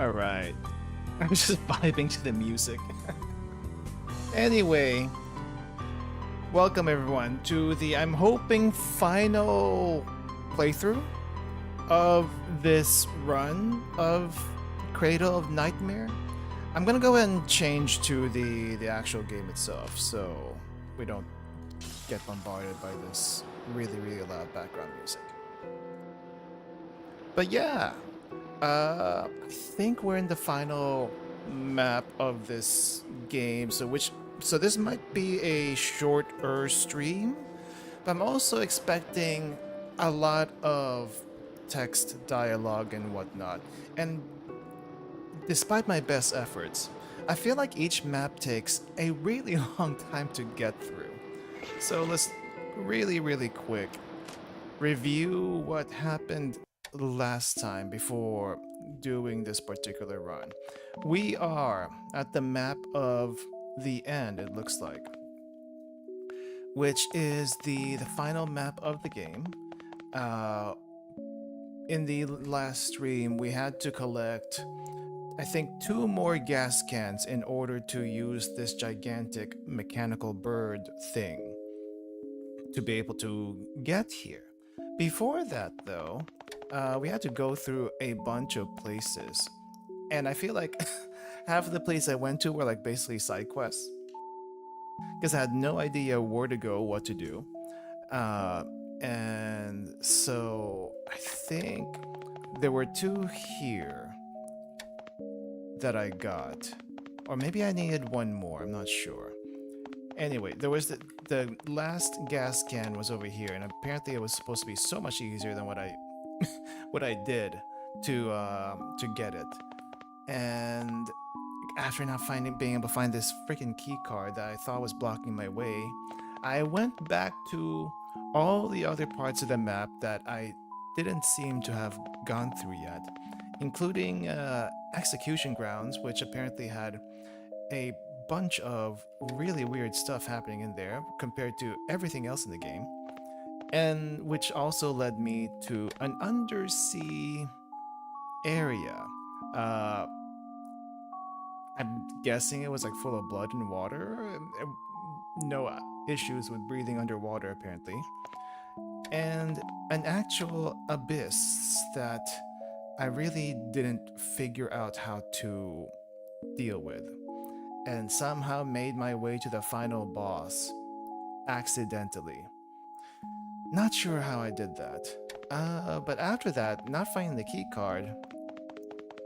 Alright. I'm just vibing to the music. Anyway, welcome everyone to the, I'm hoping, final playthrough of this run of Cradle of Nightmare. I'm gonna go ahead and change to the actual game itself so we don't get bombarded by this really loud background music. But yeah, I think we're in the final map of this game, so this might be a shorter stream, but I'm also expecting a lot of text, dialogue, and whatnot. And despite my best efforts, I feel like each map takes a really long time to get through. So let's really quick review what happened last time before doing this particular run. We are at the map of the end, it looks like, which is the final map of the game. In the last stream, we had to collect, I think, 2 more gas cans in order to use this gigantic mechanical bird thing to be able to get here. Before that, though, we had to go through a bunch of places, and I feel like half of the places I went to were like basically side quests because I had no idea where to go, what to do, and so I think there were 2 here that I got, or maybe I needed 1 more. I'm not sure. Anyway, there was the last gas can was over here, and apparently it was supposed to be so much easier than what I what I did to get it. And after not being able to find this freaking key card that I thought was blocking my way, I went back to all the other parts of the map that I didn't seem to have gone through yet, including execution grounds, which apparently had a bunch of really weird stuff happening in there compared to everything else in the game, and which also led me to an undersea area. I'm guessing it was like full of blood and water. No issues with breathing underwater, apparently. And an actual abyss that I really didn't figure out how to deal with, and somehow made my way to the final boss accidentally. Not sure how I did that. But after that, not finding the key card,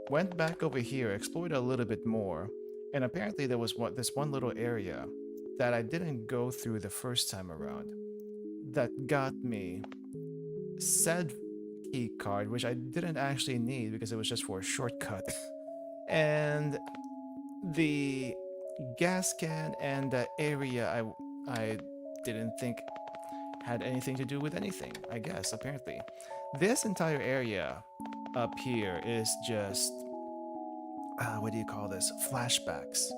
went back over here, explored a little bit more, and apparently there was this one little area that I didn't go through the first time around that got me said key card, which I didn't actually need because it was just for a shortcut. And the gas can and the area I didn't think had anything to do with anything, I guess, apparently. This entire area up here is just, what do you call this? Flashbacks.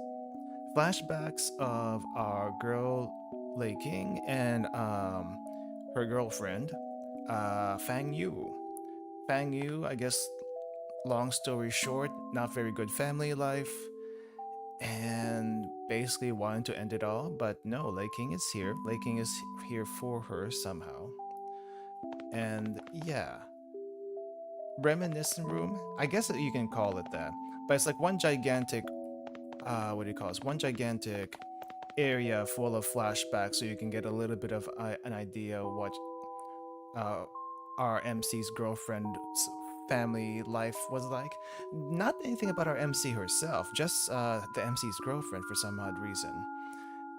Flashbacks of our girl, Lei King, and her girlfriend, Fang Yu. Fang Yu, I guess, long story short, not very good family life, and basically wanted to end it all, but no, Lei King is here. Lei King is here for her somehow. And yeah, reminiscent room, I guess that you can call it that, but it's like one gigantic, what do you call this? One gigantic area full of flashbacks, so you can get a little bit of an idea of what our MC's girlfriend's family life was like. Not anything about our MC herself, just the MC's girlfriend for some odd reason.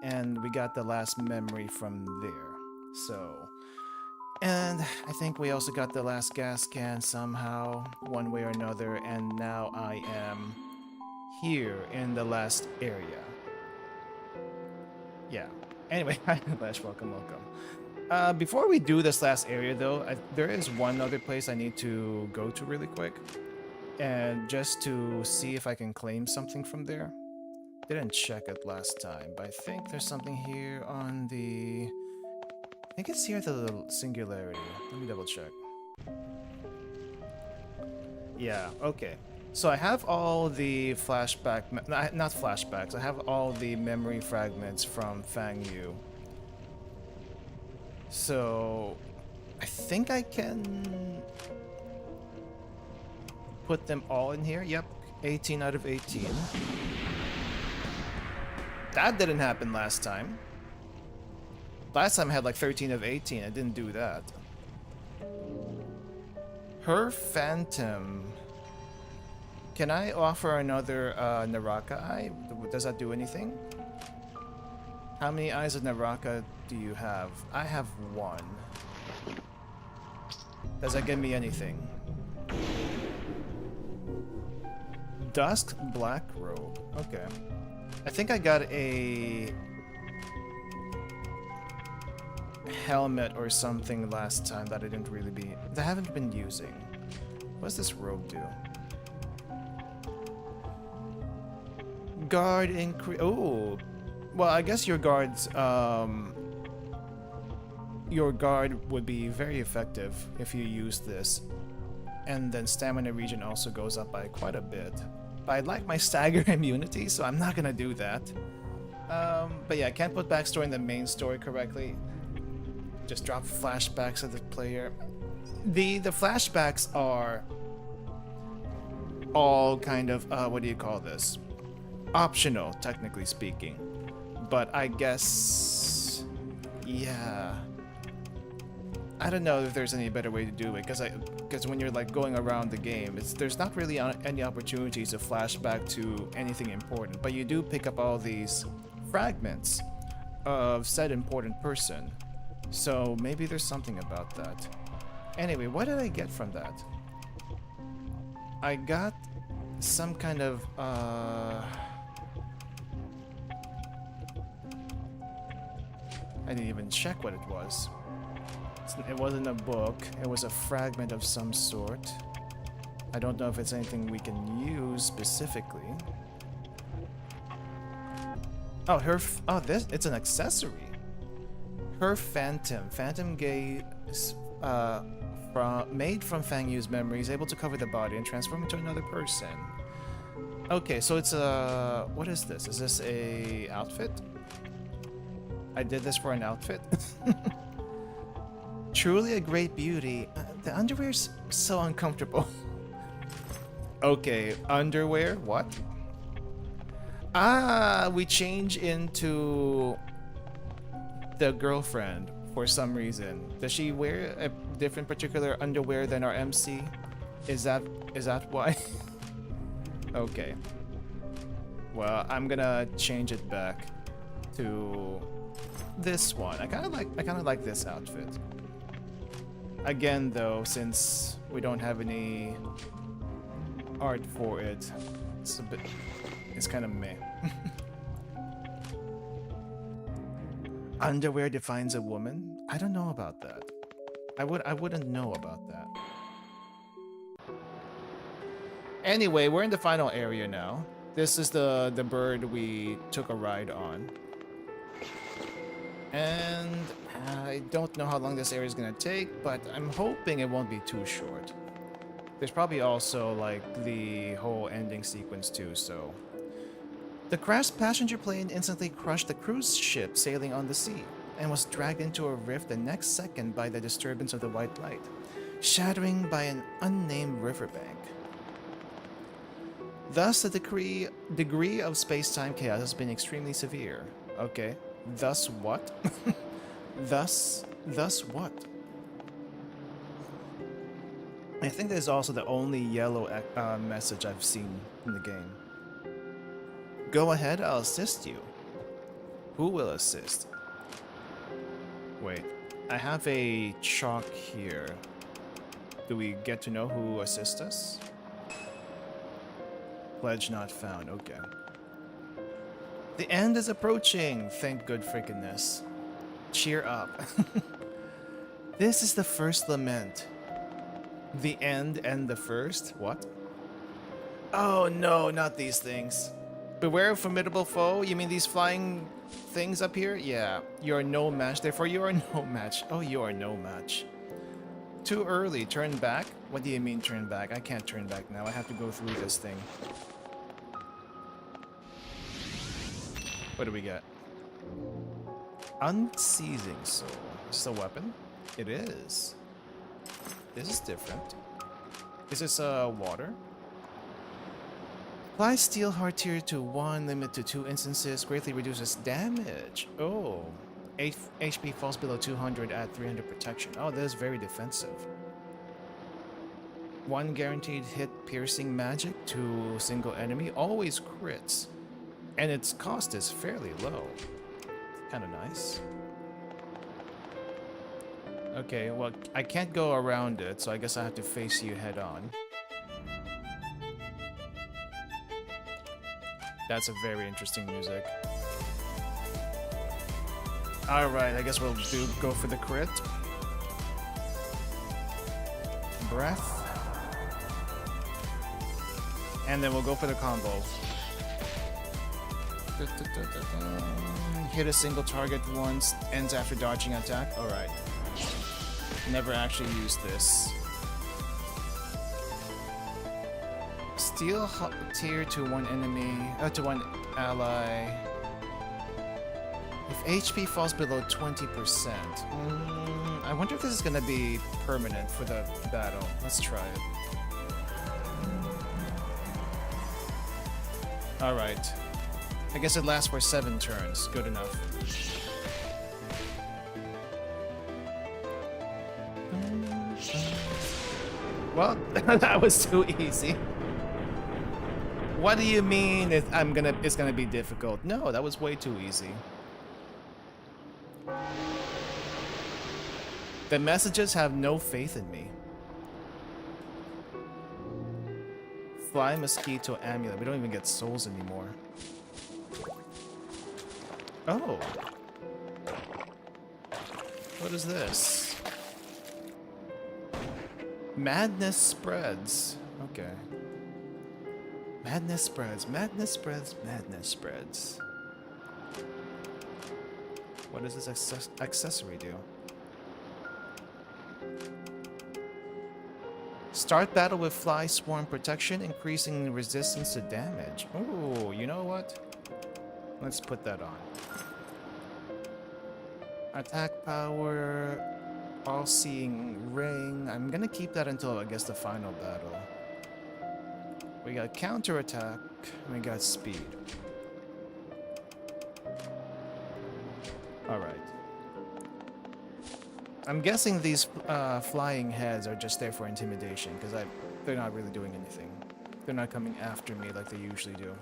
And we got the last memory from there. So, and I think we also got the last gas can somehow, one way or another, and now I am here in the last area. Yeah. Anyway, hi Lash, welcome. Before we do this last area though, there is one other place I need to go to really quick, and just to see if I can claim something from there. Didn't check it last time, but I think there's something here on the... I think it's here at the singularity. Let me double check. Yeah, okay. So I have all the not flashbacks, I have all the memory fragments from Fang Yu. So I think I can put them all in here. Yep, 18 out of 18. That didn't happen last time. Last time I had like 13 of 18. I didn't do that. Her Phantom. Can I offer another Naraka eye? Does that do anything? How many eyes of Naraka do you have? I have one. Does that give me anything? Dusk Black Robe. Okay. I think I got a helmet or something last time that I haven't been using. What does this robe do? Guard increase. Oh, well, I guess your guard would be very effective if you use this. And then stamina regen also goes up by quite a bit. But I like my stagger immunity, so I'm not gonna do that. But yeah, I can't put backstory in the main story correctly. Just drop flashbacks of the player. The flashbacks are all kind of what do you call this? Optional, technically speaking. But I guess, yeah. I don't know if there's any better way to do it, because when you're like going around the game, there's not really any opportunities to flashback to anything important, but you do pick up all these fragments of said important person. So maybe there's something about that. Anyway, what did I get from that? I got some kind of I didn't even check what it was. It wasn't a book, it was a fragment of some sort. I don't know if it's anything we can use specifically. Oh, it's an accessory. Her Phantom gaze, made from Fang Yu's memory, is able to cover the body and transform into another person. Okay, so it's a... what is this? Is this a outfit? I did this for an outfit? Truly a great beauty. The underwear's so uncomfortable. Okay, underwear? What? Ah, we change into the girlfriend for some reason. Does she wear a different particular underwear than our MC? Is that why? Okay. Well, I'm gonna change it back to this one. I kind of like this outfit. Again, though, since we don't have any art for it, it's kind of meh. Underwear defines a woman? I don't know about that. I wouldn't know about that. Anyway, we're in the final area now. This is the bird we took a ride on. And I don't know how long this area is gonna take, but I'm hoping it won't be too short. There's probably also like the whole ending sequence too, so. The crashed passenger plane instantly crushed the cruise ship sailing on the sea and was dragged into a rift the next second by the disturbance of the white light, shattering by an unnamed riverbank. Thus, the degree of space-time chaos has been extremely severe. Okay. Thus what? Thus what? I think that is also the only yellow message I've seen in the game. Go ahead, I'll assist you. Who will assist? Wait, I have a chalk here. Do we get to know who assists us? Pledge not found, okay. The end is approaching, thank good frickiness. Cheer up. This is the first lament. The end and the first? What? Oh no, not these things. Beware of formidable foe? You mean these flying things up here? Yeah, you are no match, therefore you are no match. Oh, you are no match. Too early. Turn back? What do you mean turn back? I can't turn back now. I have to go through this thing. What do we get? Unseizing soul. Is this a weapon? It is. This is different. Is this water? Apply steel heart tier to 1, limit to 2 instances, greatly reduces damage. Oh. HP falls below 200 at 300 protection. Oh, that is very defensive. 1 guaranteed hit piercing magic to single enemy, always crits. And its cost is fairly low. Kind of nice. Okay, well, I can't go around it, so I guess I have to face you head on. That's a very interesting music. Alright, I guess we'll go for the crit. Breath. And then we'll go for the combo. Hit a single target once, ends after dodging attack. Alright. Never actually used this. Steel tier to 1 enemy, to 1 ally. If HP falls below 20%. I wonder if this is gonna be permanent for the battle. Let's try it. Alright. I guess it lasts for 7 turns. Good enough. Well, that was too easy. What do you mean it's gonna be difficult? No, that was way too easy. The messages have no faith in me. Fly mosquito amulet. We don't even get souls anymore. Oh. What is this? Madness spreads. Okay. Madness spreads, madness spreads, madness spreads. What does this accessory do? Start battle with fly swarm protection, increasing resistance to damage. Ooh, you know what? Let's put that on. Attack power, all-seeing ring. I'm gonna keep that until, I guess, the final battle. We got counterattack, we got speed. Alright. I'm guessing these flying heads are just there for intimidation, because they're not really doing anything. They're not coming after me like they usually do.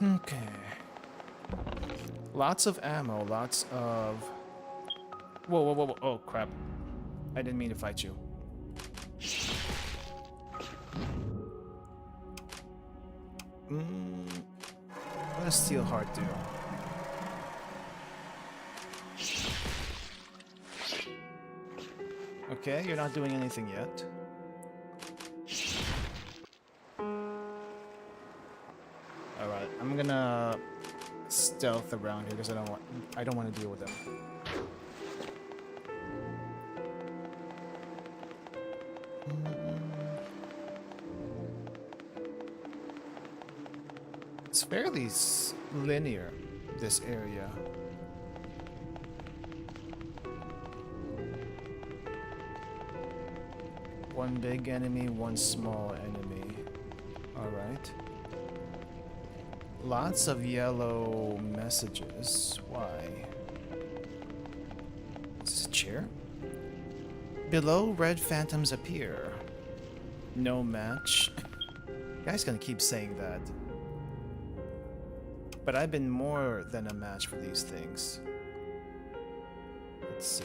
Okay. Lots of ammo, lots of... Whoa, whoa, whoa, whoa. Oh, crap. I didn't mean to fight you. What does Steel Heart do? Okay, you're not doing anything yet. Alright, I'm gonna stealth around here because I don't want to deal with them. It's fairly linear, this area. One big enemy, one small enemy. Alright. Lots of yellow messages. Why? Is this a chair? Below, red phantoms appear. No match. Guy's gonna keep saying that. But I've been more than a match for these things. Let's see.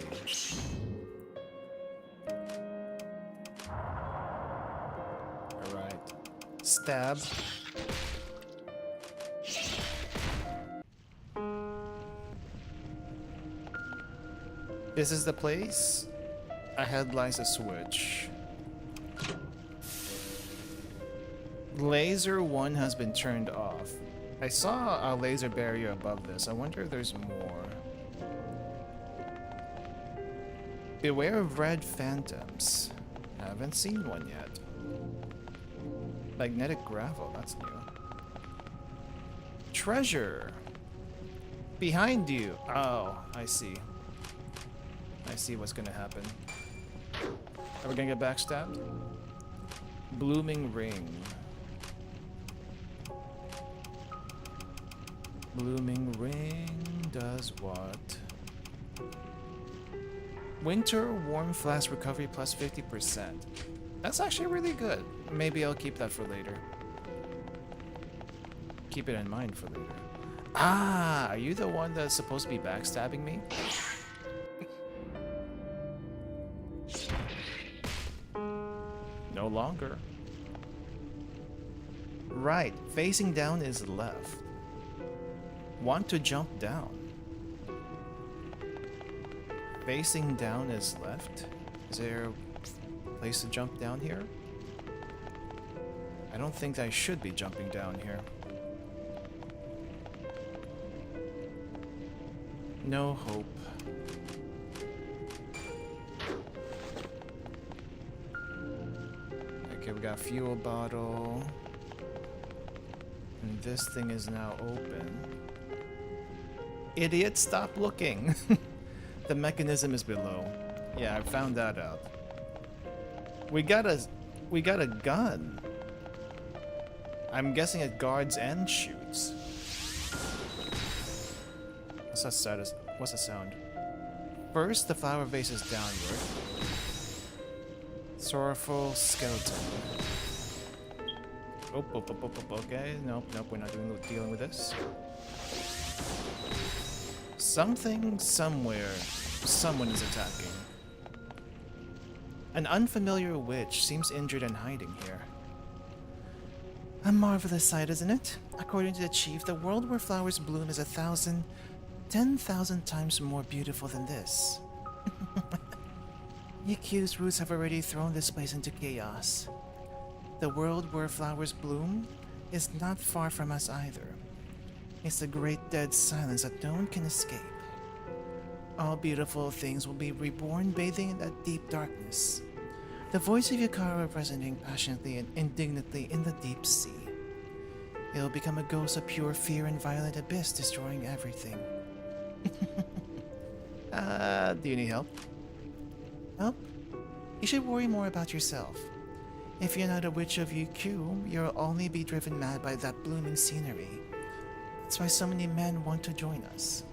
Alright. Stab. This is the place. Ahead lies a switch. Laser 1 has been turned off. I saw a laser barrier above this. I wonder if there's more. Beware of red phantoms. Haven't seen one yet. Magnetic gravel, that's new. Treasure! Behind you! Oh, I see. I see what's gonna happen. Are we gonna get backstabbed? Blooming ring. Blooming ring does what? Winter warm flask recovery plus 50%. That's actually really good. Maybe I'll keep that for later. Keep it in mind for later. Ah, are you the one that's supposed to be backstabbing me? No longer. Right, facing down is left. Want to jump down. Facing down is left. Is there a place to jump down here? I don't think I should be jumping down here. No hope. Okay, we got a fuel bottle. And this thing is now open. Idiot, stop looking! The mechanism is below. Yeah, I found that out. We got a gun. I'm guessing it guards and shoots. What's that status? What's the sound? First, the flower vase is downward. Sorrowful skeleton. Oh, okay. Nope, we're not dealing with this. Something, somewhere, someone is attacking. An unfamiliar witch seems injured and hiding here. A marvelous sight, isn't it? According to the chief, the world where flowers bloom is 10,000 times more beautiful than this. The accused roots have already thrown this place into chaos. The world where flowers bloom is not far from us either. It's the great dead silence that no one can escape. All beautiful things will be reborn bathing in that deep darkness. The voice of Yukara resonating passionately and indignantly in the deep sea. It will become a ghost of pure fear and violent abyss, destroying everything. Do you need help? Help? You should worry more about yourself. If you're not a witch of UQ, you'll only be driven mad by that blooming scenery. That's why so many men want to join us.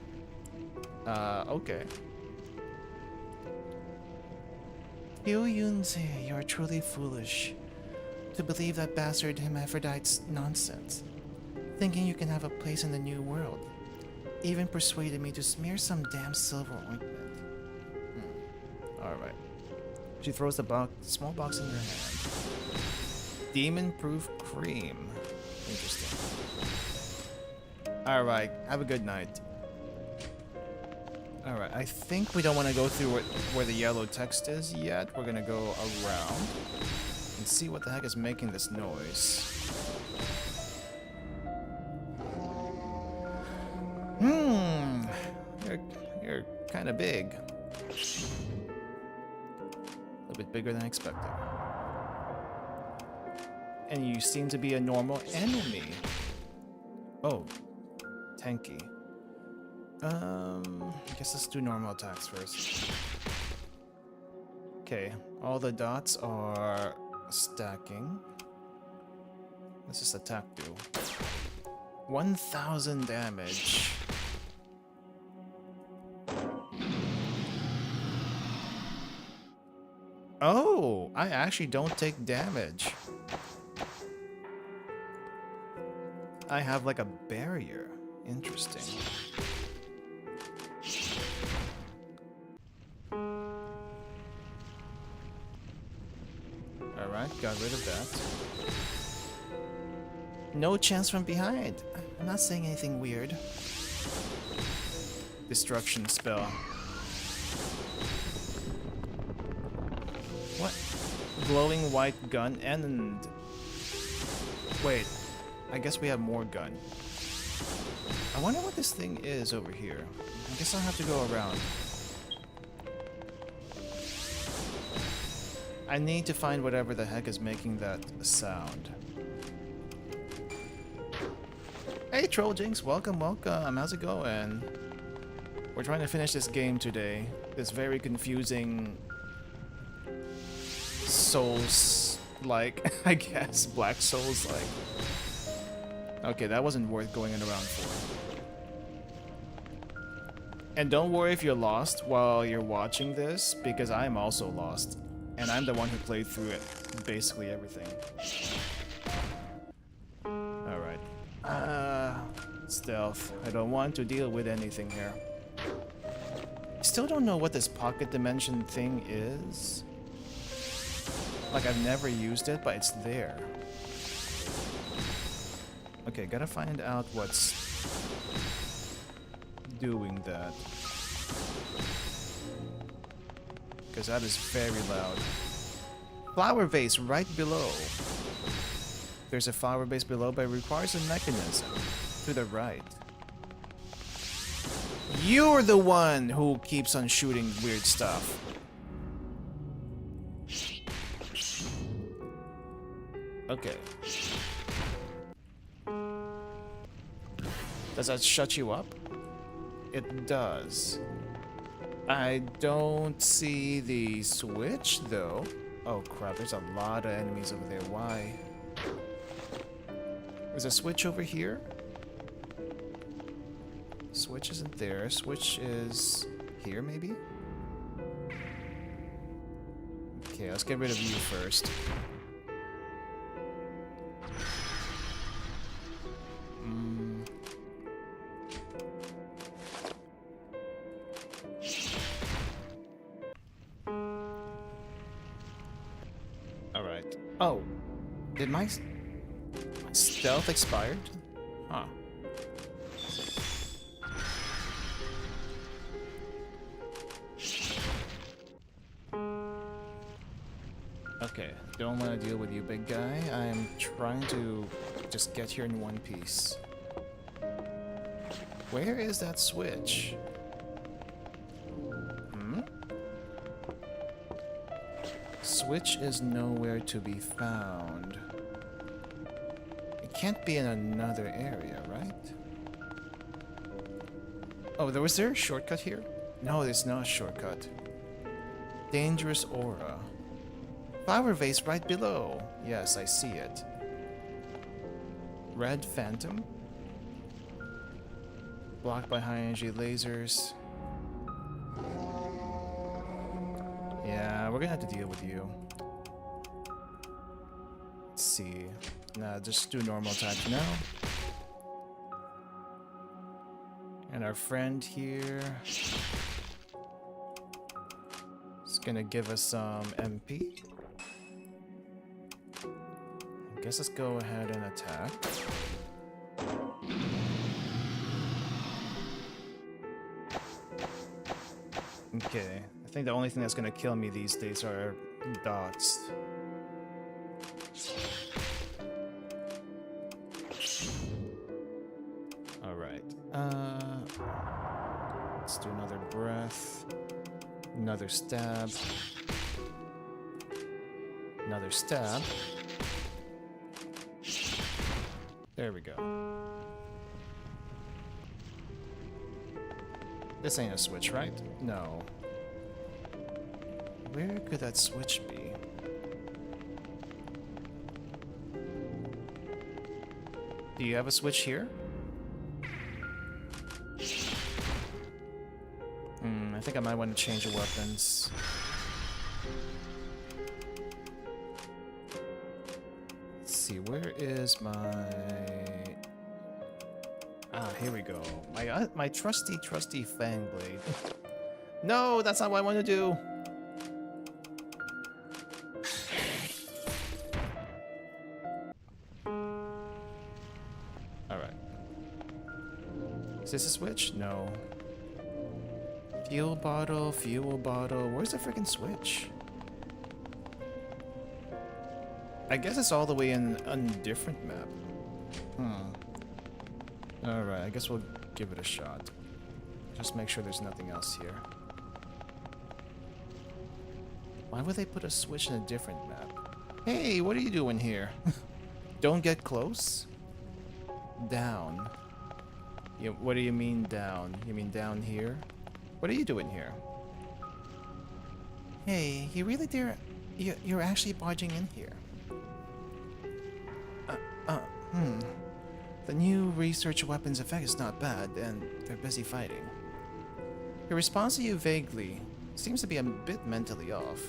Okay. Yunze, you're truly foolish to believe that bastard hermaphrodite's nonsense, thinking you can have a place in the new world. Even persuaded me to smear some damn silver ointment. Alright. She throws the small box in her hand. Demon-proof cream. Interesting. Alright, have a good night. Alright, I think we don't want to go through where the yellow text is yet. We're gonna go around and see what the heck is making this noise. You're kind of big. A little bit bigger than I expected. And you seem to be a normal enemy. Oh, tanky. I guess let's do normal attacks first. Okay, all the dots are stacking. Let's just attack do. 1,000 damage. Oh, I actually don't take damage. I have like a barrier. Interesting. Alright, got rid of that. No chance from behind. I'm not saying anything weird. Destruction spell. What? Glowing white gun and... Wait, I guess we have more gun. I wonder what this thing is over here. I guess I'll have to go around. I need to find whatever the heck is making that sound. Hey Troll Jinx, welcome, welcome. How's it going? We're trying to finish this game today. This very confusing Souls-like, I guess. Black Souls-like. Okay, that wasn't worth going around for. And don't worry if you're lost while you're watching this, because I'm also lost. And I'm the one who played through it. Basically everything. Alright. Stealth. I don't want to deal with anything here. Still don't know what this pocket dimension thing is. Like, I've never used it, but it's there. Okay, gotta find out what's doing that. Because that is very loud. Flower vase right below. There's a flower vase below, but it requires a mechanism. To the right. You're the one who keeps on shooting weird stuff. Okay. Does that shut you up? It does. I don't see the switch, though. Oh crap, there's a lot of enemies over there. Why? There's a switch over here. Switch isn't there. Switch is here, maybe? Okay, let's get rid of you first. Alright. Oh. Did my stealth expired? Huh. Okay, don't want to deal with you, big guy. I'm trying to just get here in one piece. Where is that switch? Switch is nowhere to be found. It can't be in another area, right? Oh, was there a shortcut here? No, there's no shortcut. Dangerous aura. Flower vase right below. Yes, I see it. Red phantom. Blocked by high energy lasers. Yeah, we're gonna have to deal with you. Let's see. Nah, just do normal attack now. And our friend here is gonna give us some MP. I guess let's go ahead and attack. Okay, I think the only thing that's gonna kill me these days are dots. Alright, let's do another breath. Another stab. Another stab. There we go. This ain't a switch, right? No. Where could that switch be? Do you have a switch here? I think I might want to change the weapons. Let's see, where is my... Ah, here we go. My trusty fang blade. No, that's not what I want to do. Alright. Is this a switch? No. Fuel bottle, fuel bottle. Where's the freaking switch? I guess it's all the way in a different map. Alright, I guess we'll give it a shot. Just make sure there's nothing else here. Why would they put a switch in a different map? Hey, what are you doing here? Don't get close? Down. What do you mean down? You mean down here? What are you doing here? Hey, you really dare... You're actually barging in here. The new research weapons effect is not bad, and they're busy fighting. Your response to you vaguely seems to be a bit mentally off.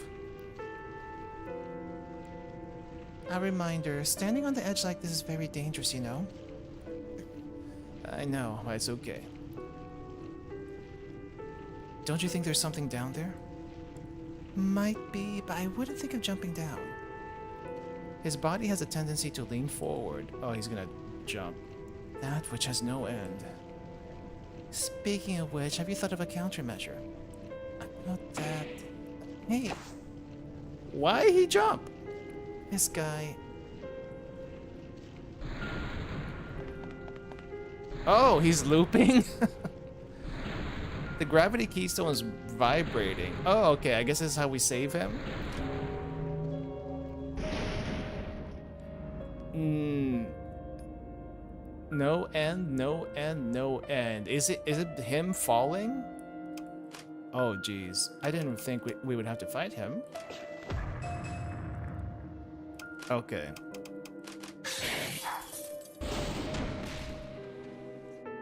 A reminder, standing on the edge like this is very dangerous, you know? I know, but it's okay. Don't you think there's something down there? Might be, but I wouldn't think of jumping down. His body has a tendency to lean forward. Oh, he's gonna jump. That which has no end. Speaking of which, have you thought of a countermeasure? About that... Hey! Why he jump? This guy... Oh, he's looping? The gravity keystone is vibrating. Oh, okay, I guess this is how we save him. No end, no end, no end. Is it him falling? Oh, geez. I didn't think we would have to fight him. Okay.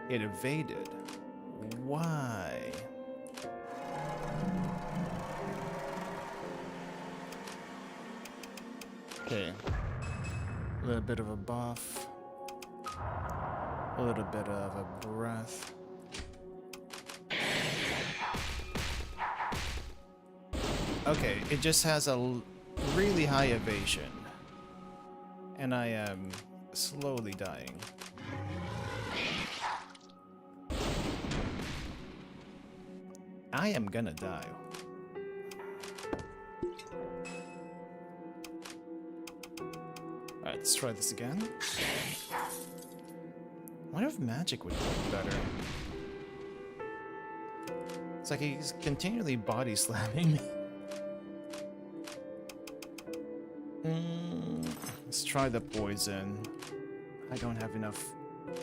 It evaded. Why? Okay. A little bit of a buff. A little bit of a breath. Okay, it just has a really high evasion. And I am slowly dying. I am gonna die. Alright, let's try this again. I wonder if magic would work better. It's like he's continually body slamming me. Let's try the poison. I don't have enough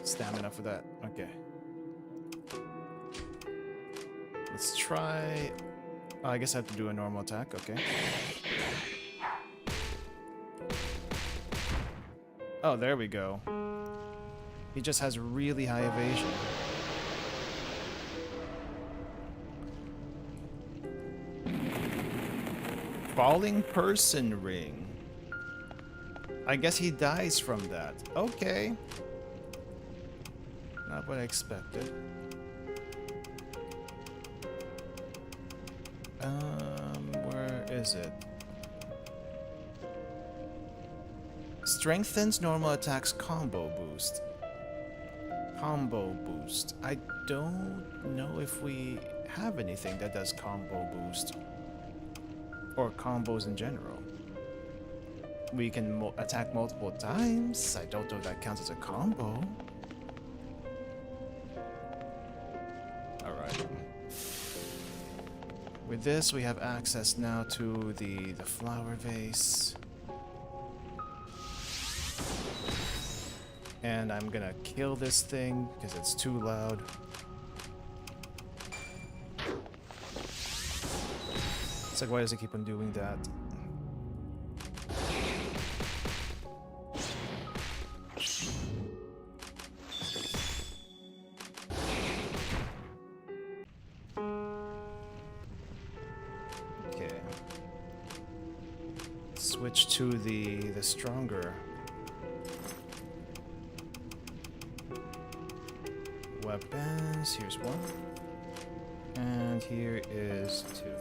stamina for that. Okay. Let's try... Oh, I guess I have to do a normal attack. Okay. Oh, there we go. He just has really high evasion. Falling person ring. I guess he dies from that. Okay. Not what I expected. Where is it? Strengthens normal attacks combo boost. Combo boost. I don't know if we have anything that does combo boost. Or combos in general. We can attack multiple times. I don't know if that counts as a combo. Alright. With this, we have access now to the flower vase. And I'm gonna kill this thing because it's too loud. It's like, why does it keep on doing that? Okay. Switch to the stronger weapons. Here's one. And here is two.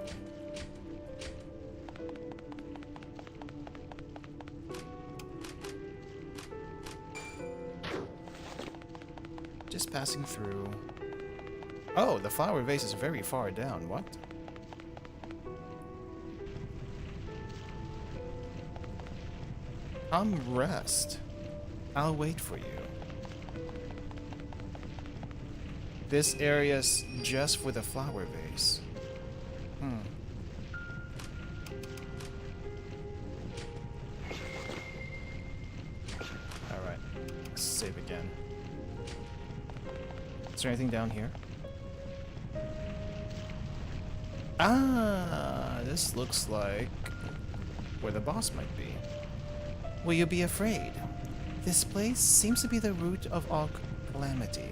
Just passing through. Oh, the flower vase is very far down. What? Come rest. I'll wait for you. This area's just for the flower vase. Is there anything down here? Ah, this looks like where the boss might be. Will you be afraid? This place seems to be the root of all calamity.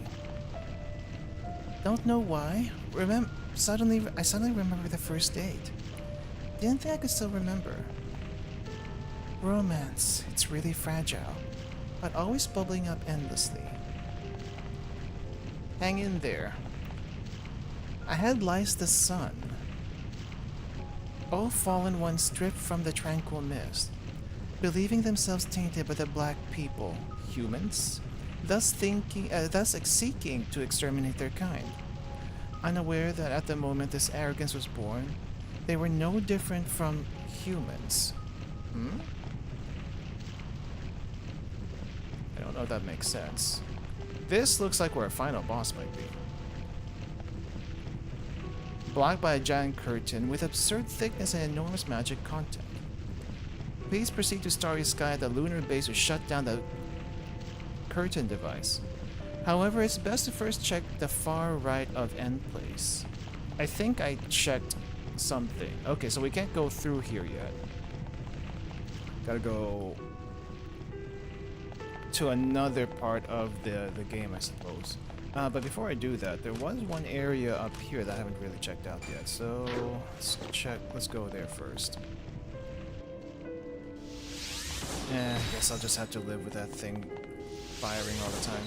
Don't know why. I suddenly remember the first date. Didn't think I could still remember. Romance, it's really fragile, but always bubbling up endlessly. Hang in there. Ahead lies the sun. All fallen ones stripped from the tranquil mist, believing themselves tainted by the black people, humans, thus seeking to exterminate their kind. Unaware that at the moment this arrogance was born, they were no different from humans. I don't know if that makes sense. This looks like where a final boss might be. Blocked by a giant curtain with absurd thickness and enormous magic content. Please proceed to Starry Sky at the lunar base to shut down the curtain device. However, it's best to first check the far right of end place. I think I checked something. Okay, so we can't go through here yet. Gotta go to another part of the game, I suppose. But before I do that, there was one area up here that I haven't really checked out yet. So let's go there first. I guess I'll just have to live with that thing firing all the time.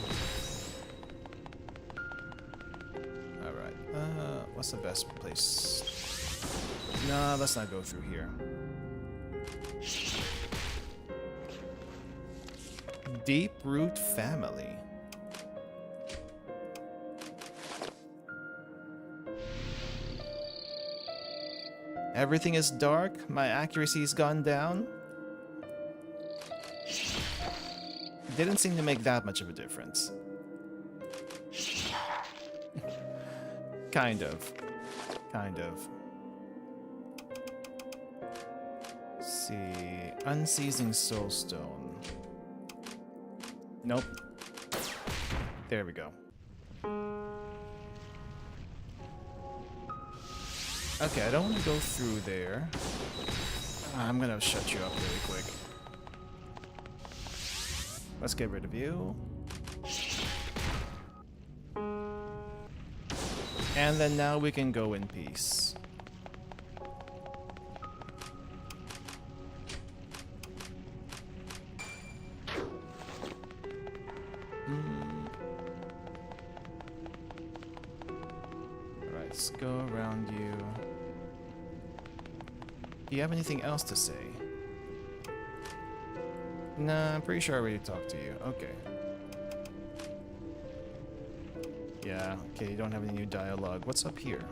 Alright, what's the best place? Nah, let's not go through here. Deep Root Family. Everything is dark, my accuracy's gone down. Didn't seem to make that much of a difference. Kind of. Let's see. Unseizing Soulstone. Nope. There we go. Okay, I don't want to go through there. I'm gonna shut you up really quick. Let's get rid of you. And then now we can go in peace. Alright, let's go around you. Do you have anything else to say? Nah, I'm pretty sure I already talked to you. Okay. Yeah, okay, you don't have any new dialogue. What's up here?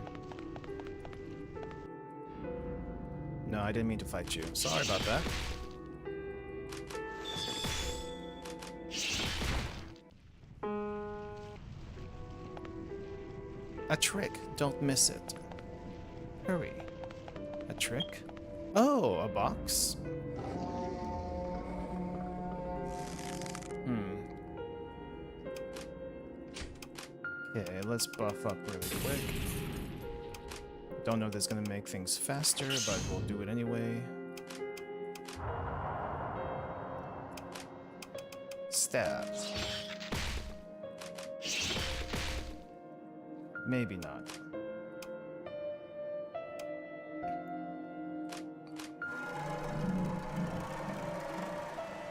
No, I didn't mean to fight you. Sorry about that. A trick. Don't miss it. Hurry. A trick? Oh, a box? Okay, let's buff up really quick. Don't know if this is gonna make things faster, but we'll do it anyway. Stab. Maybe not.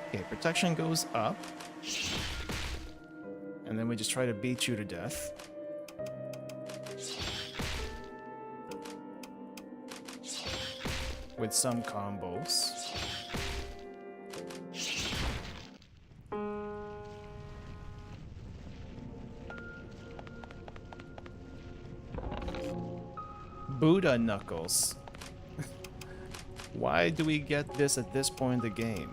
Okay, protection goes up. And then we just try to beat you to death. With some combos. Buddha Knuckles. Why do we get this at this point in the game?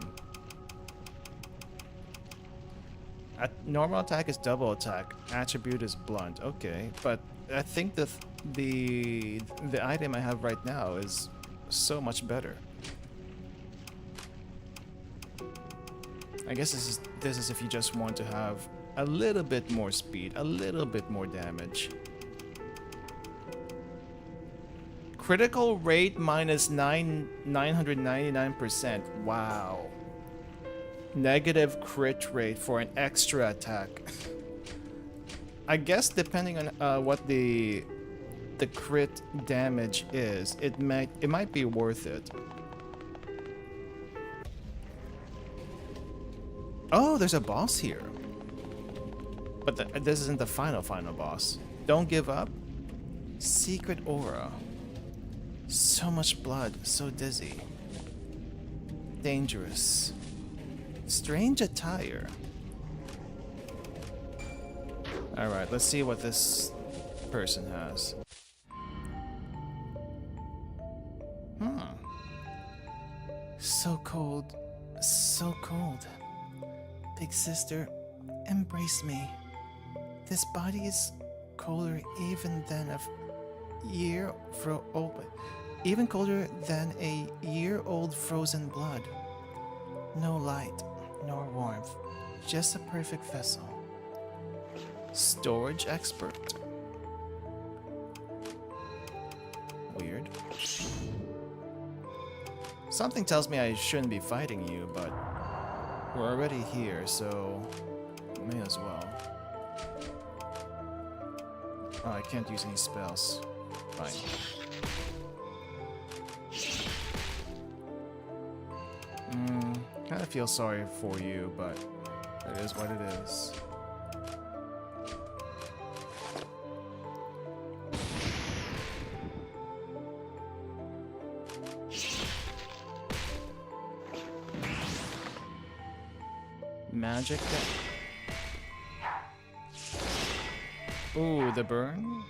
Normal attack is double attack. Attribute is blunt. Okay, but I think the item I have right now is so much better. I guess this is if you just want to have a little bit more speed, a little bit more damage. Critical rate minus 999%. Wow. Negative crit rate for an extra attack. I guess depending on what the crit damage is, it might be worth it. Oh, there's a boss here. But this isn't the final boss. Don't give up. Secret aura. So much blood, so dizzy. Dangerous. Strange attire. Alright, let's see what this person has. So cold. So cold. Big sister, embrace me. This body is colder even than a even colder than a year-old frozen blood. No light, nor warmth, just a perfect vessel. Storage expert. Weird. Something tells me I shouldn't be fighting you, but we're already here, so may as well. Oh, I can't use any spells. Fine. Kinda feel sorry for you, but it is what it is. Magic. Ooh, the burn.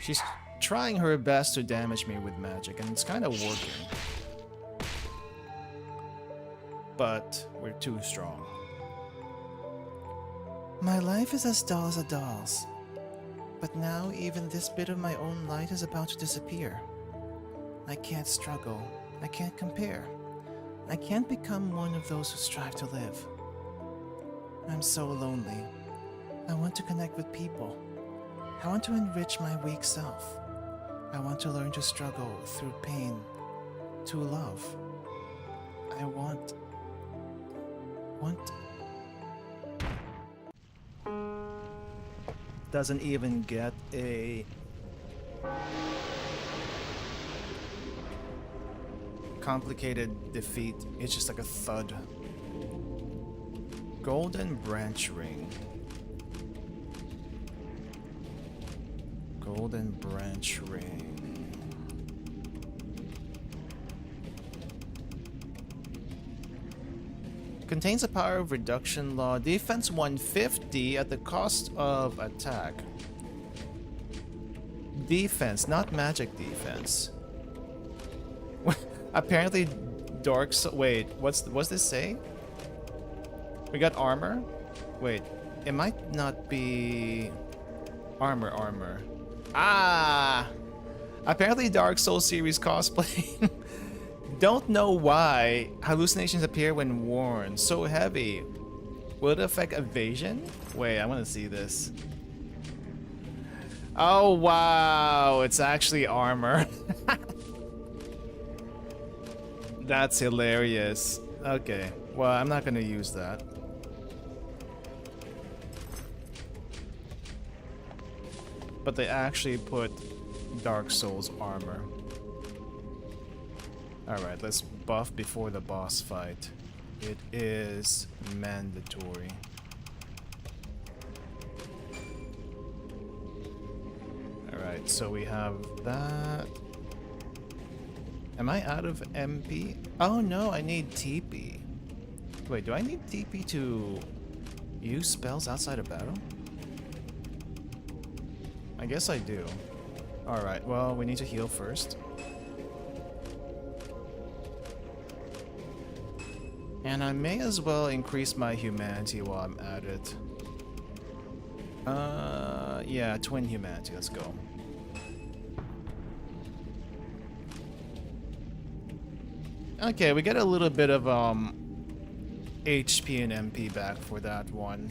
She's trying her best to damage me with magic, and it's kind of working. But we're too strong. My life is as dull as a doll's. But now even this bit of my own light is about to disappear. I can't struggle. I can't compare. I can't become one of those who strive to live. I'm so lonely. I want to connect with people. I want to enrich my weak self. I want to learn to struggle through pain, to love. I want... Doesn't even get a... complicated defeat. It's just like a thud. Golden branch ring. Golden branch ring. Contains a power of reduction law. Defense 150 at the cost of attack. Defense, not magic defense. Apparently dark wait, what's this say? We got armor? Wait, it might not be armor. Ah! Apparently Dark Souls series cosplay. Don't know why hallucinations appear when worn. So heavy. Will it affect evasion? Wait, I want to see this. Oh wow, it's actually armor. That's hilarious. Okay, well, I'm not gonna use that. But they actually put Dark Souls armor. Alright, let's buff before the boss fight. It is mandatory. Alright, so we have that. Am I out of MP? Oh no, I need TP. Wait, do I need TP to use spells outside of battle? I guess I do. Alright, well, we need to heal first. And I may as well increase my humanity while I'm at it. Yeah, twin humanity, let's go. Okay, we get a little bit of HP and MP back for that one.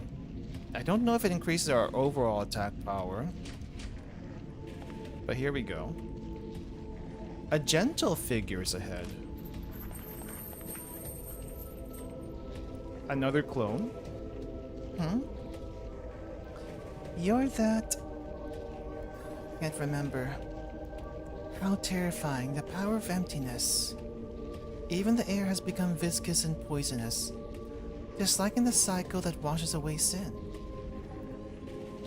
I don't know if it increases our overall attack power. But here we go. A gentle figure is ahead. Another clone? You're that... Can't remember. How terrifying, the power of emptiness. Even the air has become viscous and poisonous, just like in the cycle that washes away sin.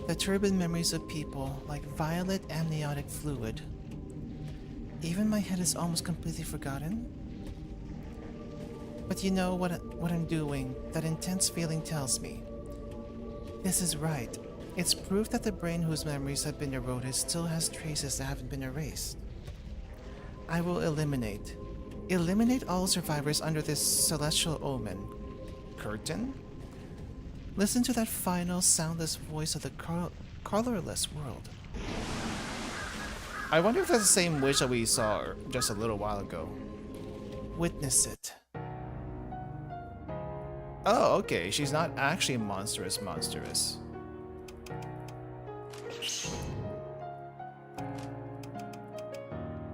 The turbid memories of people, like violet amniotic fluid. Even my head is almost completely forgotten. But you know what I'm doing, that intense feeling tells me. This is right. It's proof that the brain whose memories have been eroded still has traces that haven't been erased. I will eliminate all survivors under this celestial omen. Curtain? Listen to that final soundless voice of the colorless world. I wonder if that's the same wish that we saw just a little while ago. Witness it. Oh, okay, she's not actually monstrous.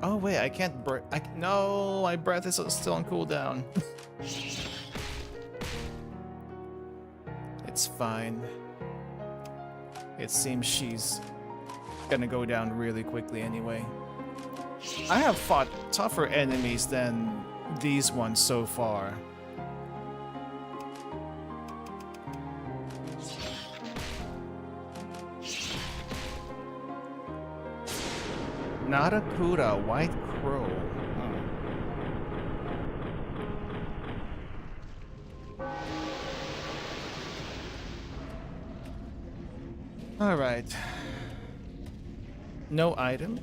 Oh wait, I can't no, my breath is still on cooldown. It's fine. It seems she's gonna go down really quickly anyway. I have fought tougher enemies than these ones so far. Narakura, White Crow. Alright. No item?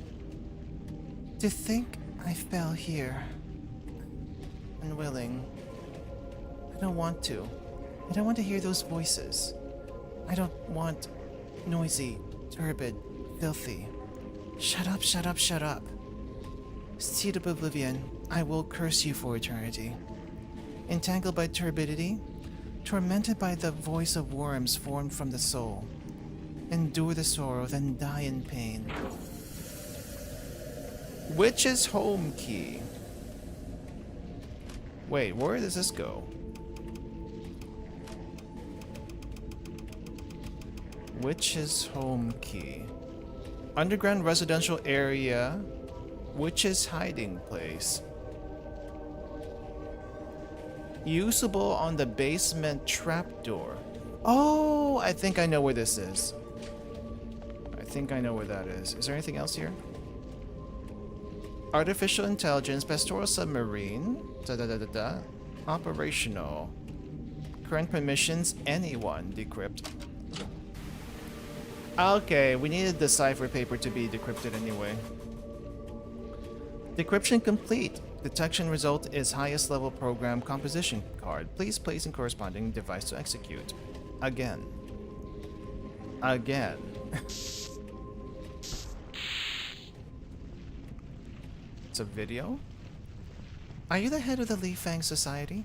To think I fell here. Unwilling. I don't want to. I don't want to hear those voices. I don't want noisy, turbid, filthy. Shut up, shut up, shut up. Seed of Oblivion, I will curse you for eternity. Entangled by turbidity, tormented by the voice of worms formed from the soul. Endure the sorrow, then die in pain. Witch's home key. Wait, where does this go? Witch's home key. Underground residential area. Witch's hiding place. Usable on the basement trapdoor. Oh, I think I know where this is. I think I know where that is. Is there anything else here? Artificial intelligence, pastoral submarine. Operational. Current permissions, anyone. Decrypt. Okay, we needed the cipher paper to be decrypted anyway. Decryption complete. Detection result is highest level program composition card. Please place in corresponding device to execute. Again. It's a video? Are you the head of the Li Fang Society?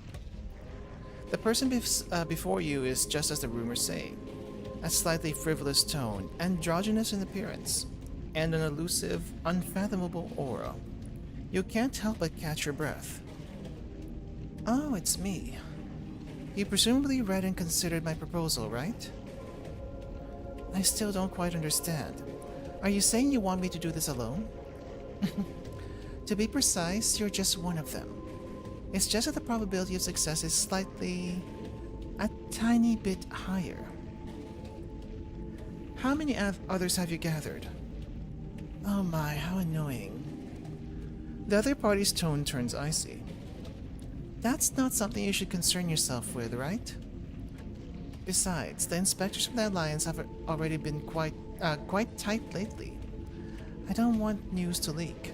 The person before you is just as the rumors say. A slightly frivolous tone, androgynous in appearance, and an elusive, unfathomable aura. You can't help but catch your breath. Oh, it's me. You presumably read and considered my proposal, right? I still don't quite understand. Are you saying you want me to do this alone? To be precise, you're just one of them. It's just that the probability of success is slightly... a tiny bit higher. How many others have you gathered? Oh my, how annoying. The other party's tone turns icy. That's not something you should concern yourself with, right? Besides, the inspectors from the Alliance have already been quite tight lately. I don't want news to leak.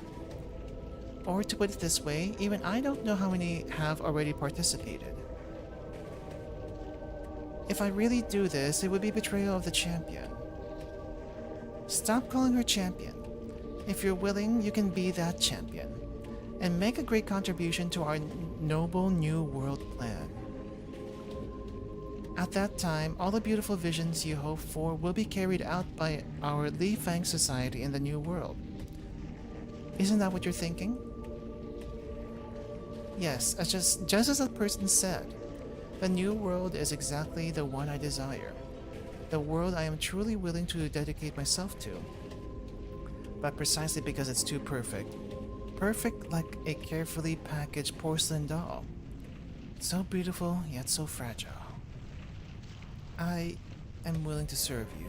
Or to put it this way, even I don't know how many have already participated. If I really do this, it would be betrayal of the champion. Stop calling her champion. If you're willing, you can be that champion, and make a great contribution to our noble new world plan. At that time, all the beautiful visions you hope for will be carried out by our Li Fang society in the new world. Isn't that what you're thinking? Yes, just as the person said, the new world is exactly the one I desire. The world I am truly willing to dedicate myself to. But precisely because it's too perfect. Perfect like a carefully packaged porcelain doll. So beautiful, yet so fragile. I am willing to serve you.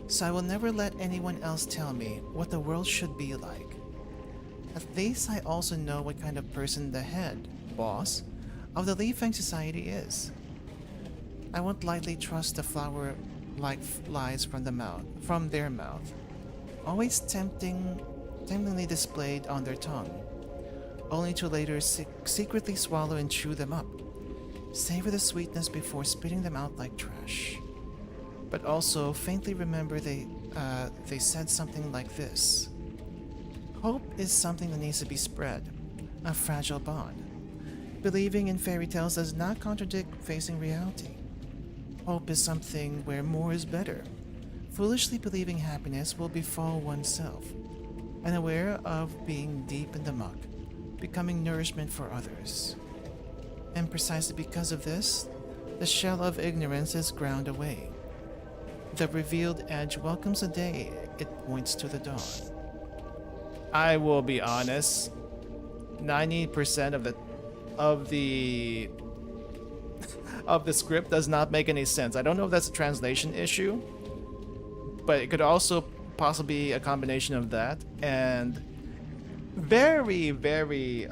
So I will never let anyone else tell me what the world should be like. At least I also know what kind of person the head, boss, of the Li Feng Society is. I won't lightly trust the flower-like lies from their mouth, always temptingly displayed on their tongue, only to later secretly swallow and chew them up, savor the sweetness before spitting them out like trash. But also faintly remember they said something like this. Hope is something that needs to be spread, a fragile bond. Believing in fairy tales does not contradict facing reality. Hope is something where more is better. Foolishly believing happiness will befall oneself, and aware of being deep in the muck, becoming nourishment for others. And precisely because of this, the shell of ignorance is ground away. The revealed edge welcomes the day it points to the dawn. I will be honest, 90% of the script does not make any sense. I don't know if that's a translation issue, but it could also possibly be a combination of that and very, very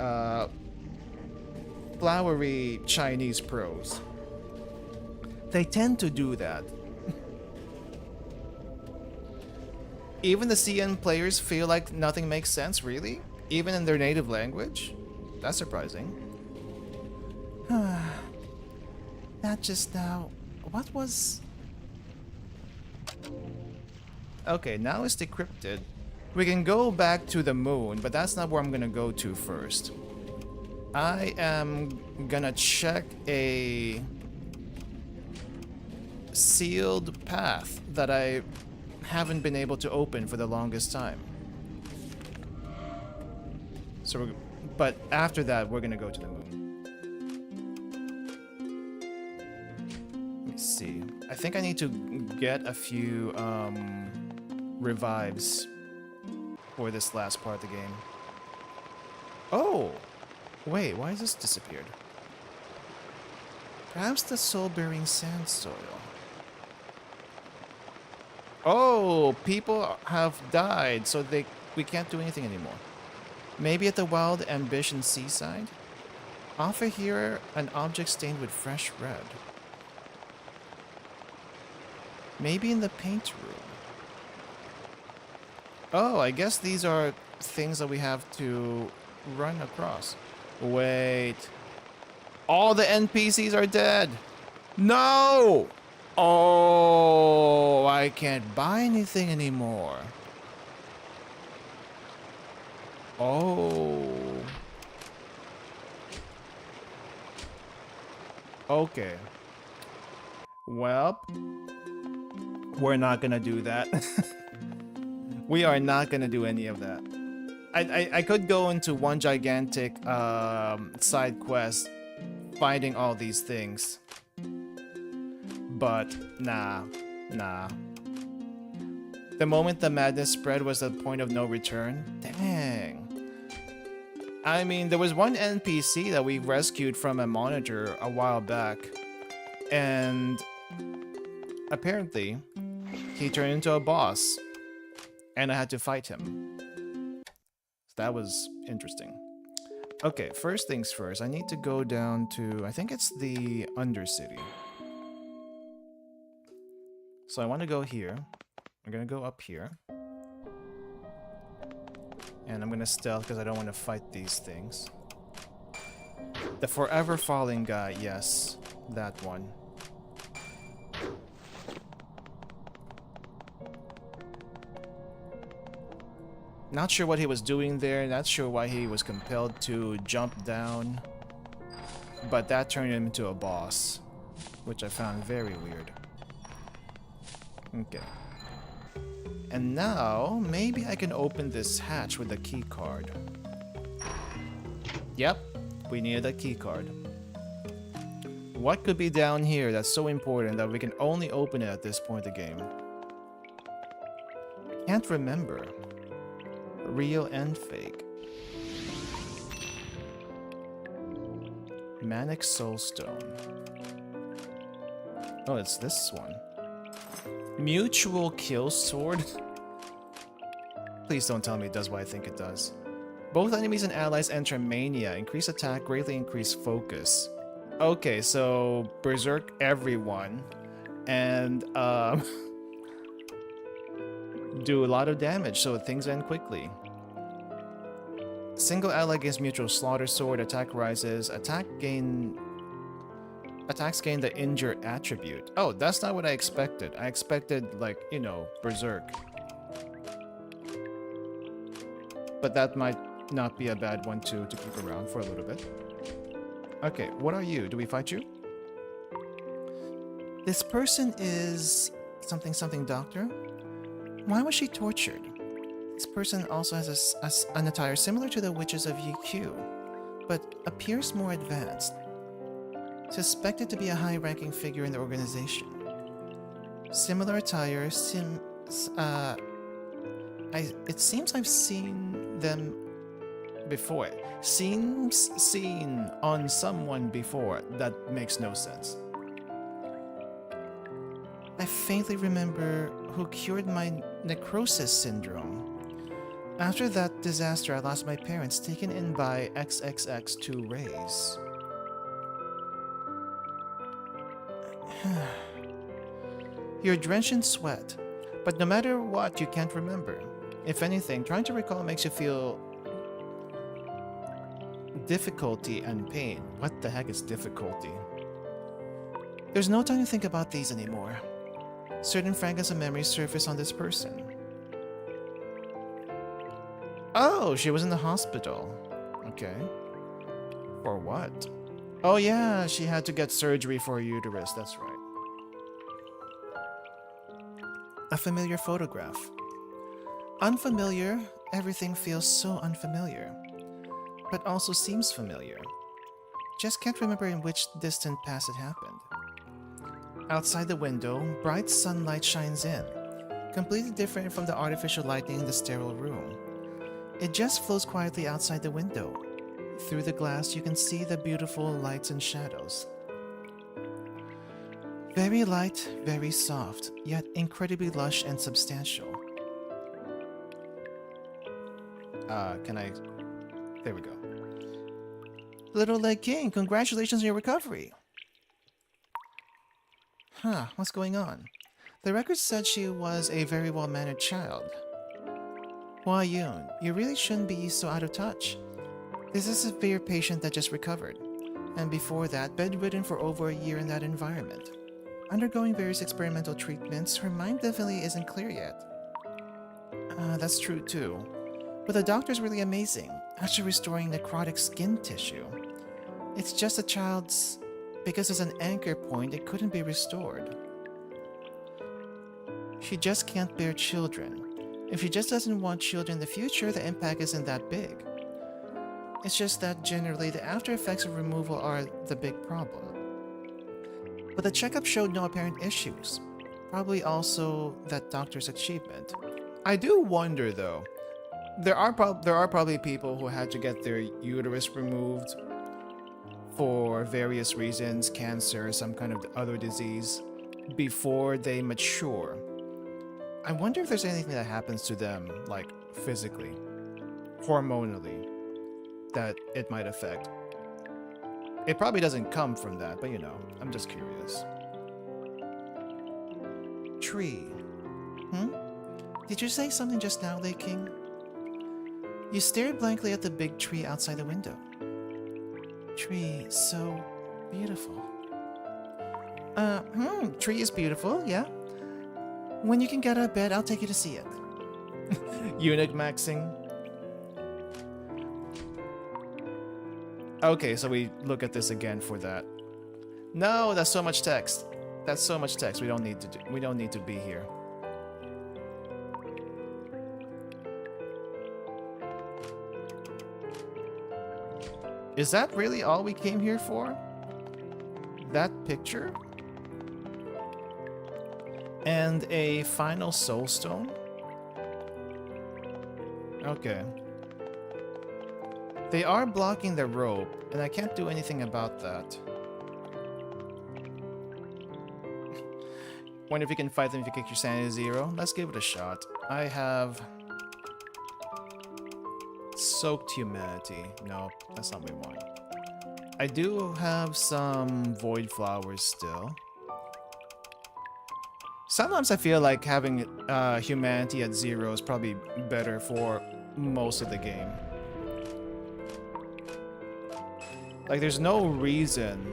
flowery Chinese prose. They tend to do that. Even the CN players feel like nothing makes sense, really? Even in their native language? That's surprising. That just now... What was... Okay, now it's decrypted. We can go back to the moon, but that's not where I'm gonna go to first. I am gonna check a sealed path that I haven't been able to open for the longest time. So but after that, we're gonna go to the moon. Let me see. I think I need to get a few revives for this last part of the game. Oh! Wait, why has this disappeared? Perhaps the soul-bearing sand soil. Oh, people have died, so we can't do anything anymore. Maybe at the Wild Ambition seaside? Offer here an object stained with fresh red. Maybe in the paint room. Oh, I guess these are things that we have to run across. Wait. All the NPCs are dead. No! Oh, I can't buy anything anymore. Oh. Okay. Well, we're not gonna do that. We are not gonna do any of that. I could go into one gigantic side quest finding all these things. But nah. The moment the madness spread was the point of no return. Dang. I mean, there was one NPC that we rescued from a monitor a while back. And apparently, he turned into a boss. And I had to fight him. So that was interesting. Okay, first things first. I need to go down to... I think it's the Undercity. So I want to go here. I'm going to go up here. And I'm going to stealth because I don't want to fight these things. The Forever Falling guy, yes. That one. Not sure what he was doing there. Not sure why he was compelled to jump down. But that turned him into a boss. which I found very weird. Okay. And now, maybe I can open this hatch with a key card. Yep, we needed a key card. What could be down here that's so important that we can only open it at this point of the game? Can't remember. Real and fake. Manic Soulstone. Oh, it's this one. Mutual Kill Sword? Please don't tell me it does what I think it does. Both enemies and allies enter mania. Increase attack, greatly increase focus. Okay, so berserk everyone. And, do a lot of damage, so things end quickly. Single ally gains mutual slaughter sword, attack rises, attacks gain the injure attribute. Oh, that's not what I expected. I expected, like, you know, berserk. But that might not be a bad one to keep around for a little bit. Okay, what are you? Do we fight you? This person is something doctor? Why was she tortured? This person also has an attire similar to the witches of UQ, but appears more advanced. Suspected to be a high-ranking figure in the organization. Similar attire, it seems I've seen them before. Seems seen on someone before. That makes no sense. I faintly remember who cured my necrosis syndrome. After that disaster, I lost my parents, taken in by XXX2 rays. You're drenched in sweat, but no matter what, you can't remember. If anything, trying to recall makes you feel difficulty and pain. What the heck is difficulty? There's no time to think about these anymore. Certain fragments of memory surface on this person. Oh, she was in the hospital. Okay. For what? Oh yeah, she had to get surgery for a uterus, that's right. A familiar photograph. Unfamiliar, everything feels so unfamiliar. But also seems familiar. Just can't remember in which distant past it happened. Outside the window, bright sunlight shines in, completely different from the artificial lighting in the sterile room. It just flows quietly outside the window. Through the glass, you can see the beautiful lights and shadows. Very light, very soft, yet incredibly lush and substantial. There we go. Little Leg King, congratulations on your recovery! Huh, what's going on? The record said she was a very well-mannered child. Hua Yun, you really shouldn't be so out of touch. This is a severe patient that just recovered, and before that, bedridden for over a year in that environment. Undergoing various experimental treatments, her mind definitely isn't clear yet. That's true too. But the doctor's really amazing, actually restoring necrotic skin tissue. It's just a child's... because as an anchor point, it couldn't be restored. She just can't bear children. If she just doesn't want children in the future, the impact isn't that big. It's just that generally the after effects of removal are the big problem. But the checkup showed no apparent issues. Probably also that doctor's achievement. I do wonder though, there are probably people who had to get their uterus removed for various reasons, cancer, some kind of other disease, before they mature. I wonder if there's anything that happens to them, like physically, hormonally, that it might affect. It probably doesn't come from that, but you know, I'm just curious. Tree. Did you say something just now, Lake King? You stared blankly at the big tree outside the window. Tree, so beautiful. Tree is beautiful, yeah. When you can get out of bed, I'll take you to see it. Eunuch maxing. Okay, so we look at this again for that. No, that's so much text. That's so much text. We don't need to be here. Is that really all we came here for? That picture? And a final soul stone? Okay. They are blocking the rope, and I can't do anything about that. Wonder if you can fight them if you kick your sanity to 0. Let's give it a shot. I have soaked humanity. No, that's not what we want. I do have some void flowers still. Sometimes I feel like having humanity at 0 is probably better for most of the game. Like, there's no reason,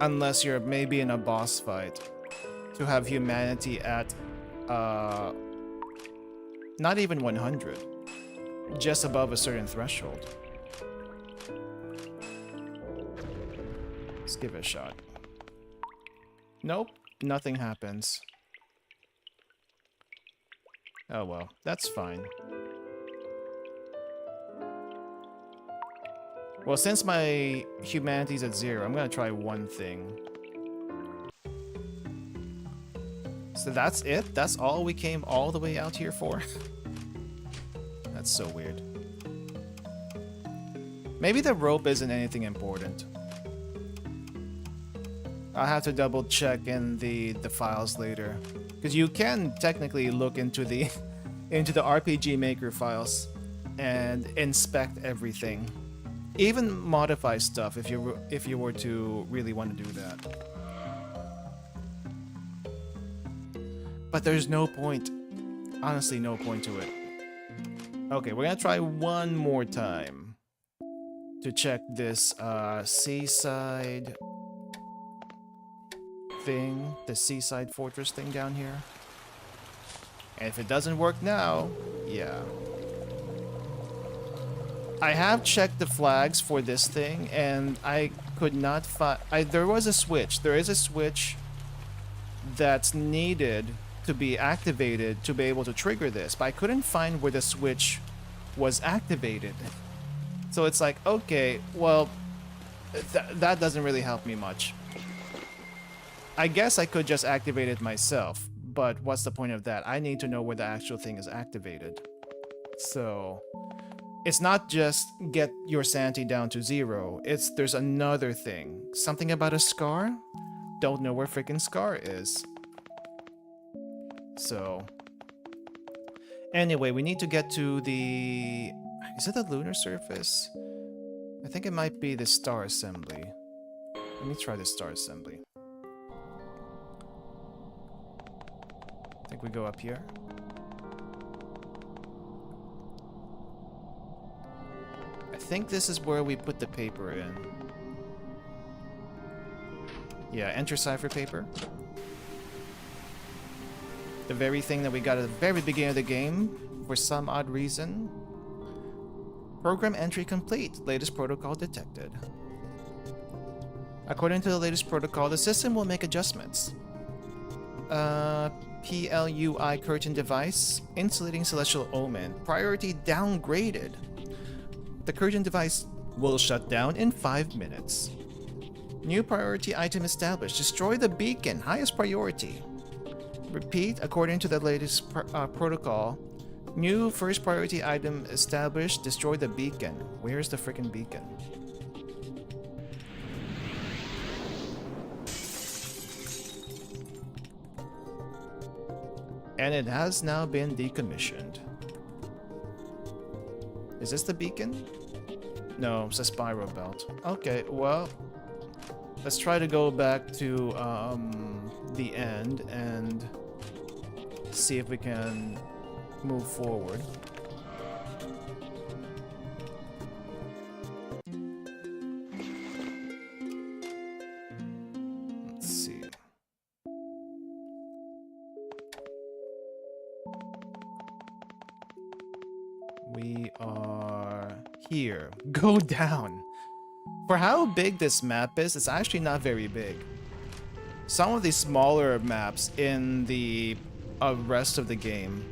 unless you're maybe in a boss fight, to have humanity at not even 100, just above a certain threshold. Let's give it a shot. Nope, nothing happens. Oh well, that's fine. Well, since my humanity's at 0, I'm gonna try one thing. So that's it? That's all we came all the way out here for? That's so weird. Maybe the rope isn't anything important. I'll have to double check in the files later. Because you can technically look into the into the RPG Maker files and inspect everything. Even modify stuff if you were to really want to do that. But there's no point. Honestly, no point to it. Okay, we're gonna try one more time to check this seaside thing, the seaside fortress thing down here. And if it doesn't work now, yeah. I have checked the flags for this thing, and I could not find... There was a switch. There is a switch that's needed to be activated to be able to trigger this, but I couldn't find where the switch was activated. So it's like, okay, well, that doesn't really help me much. I guess I could just activate it myself, but what's the point of that? I need to know where the actual thing is activated. So... it's not just get your sanity down to 0. There's another thing. Something about a scar? Don't know where freaking Scar is. So... anyway, we need to get to the... is it the lunar surface? I think it might be the star assembly. Let me try the star assembly. I think we go up here. I think this is where we put the paper in. Yeah, enter cipher paper. The very thing that we got at the very beginning of the game, for some odd reason. Program entry complete. Latest protocol detected. According to the latest protocol, the system will make adjustments. PLUI curtain device, insulating celestial omen. Priority downgraded. The curtain device will shut down in 5 minutes. New priority item established. Destroy the beacon. Highest priority. Repeat, according to the latest protocol. New first priority item established. Destroy the beacon. Where's the freaking beacon? And it has now been decommissioned. Is this the beacon? No, it's a spiral belt. Okay, well, let's try to go back to the end and see if we can move forward. Let's see. We are here. Go down. For how big this map is, it's actually not very big. Some of the smaller maps in the rest of the game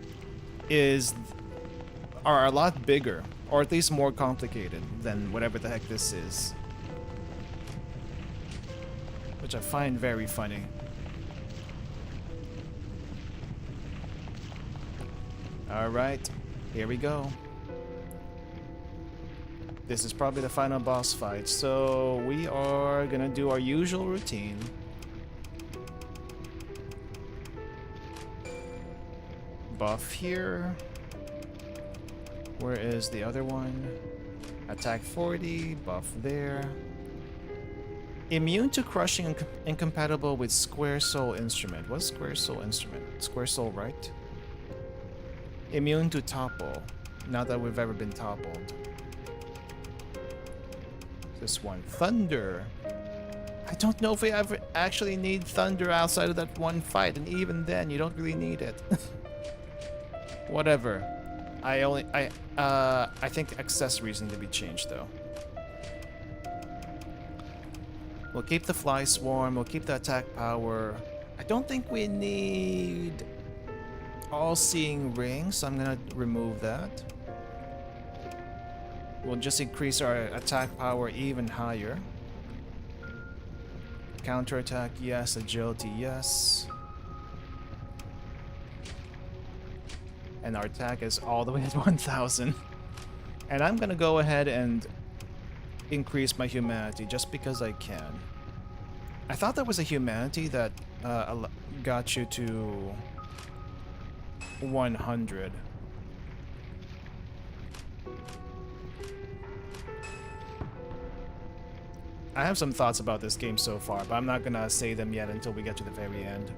are a lot bigger, or at least more complicated than whatever the heck this is. Which I find very funny. Alright, here we go. This is probably the final boss fight, so we are gonna do our usual routine. Buff here. Where is the other one? Attack 40, buff there. Immune to crushing, incompatible with Square Soul Instrument. What's Square Soul Instrument? Square Soul, right? Immune to topple. Not that we've ever been toppled. This one. Thunder. I don't know if we ever actually need thunder outside of that one fight, and even then, you don't really need it. Whatever. I think accessories need to be changed though. We'll keep the fly swarm, we'll keep the attack power. I don't think we need all-seeing ring, so I'm gonna remove that. We'll just increase our attack power even higher. Counterattack, yes. Agility, yes. And our attack is all the way at 1000. And I'm gonna go ahead and increase my humanity just because I can. I thought there was a humanity that got you to 100. I have some thoughts about this game so far, but I'm not gonna say them yet until we get to the very end.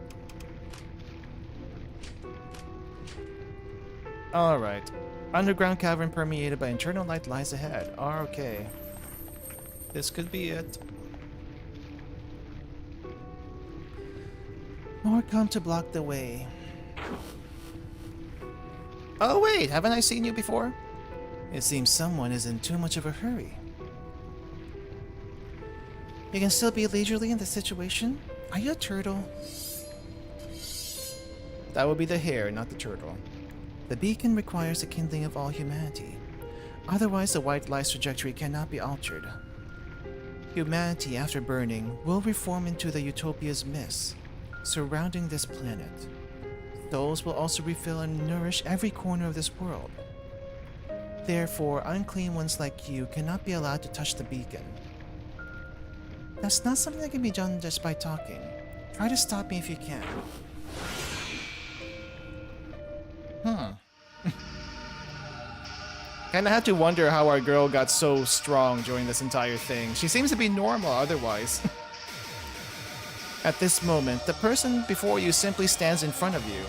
Alright. Underground cavern permeated by internal light lies ahead. Okay. This could be it. More come to block the way. Oh wait, haven't I seen you before? It seems someone is in too much of a hurry. You can still be leisurely in this situation? Are you a turtle? That would be the hare, not the turtle. The beacon requires the kindling of all humanity. Otherwise, the white light's trajectory cannot be altered. Humanity, after burning, will reform into the Utopia's mist, surrounding this planet. Souls will also refill and nourish every corner of this world. Therefore, unclean ones like you cannot be allowed to touch the beacon. That's not something that can be done just by talking. Try to stop me if you can. Kinda had to wonder how our girl got so strong during this entire thing. She seems to be normal otherwise. At this moment, the person before you simply stands in front of you.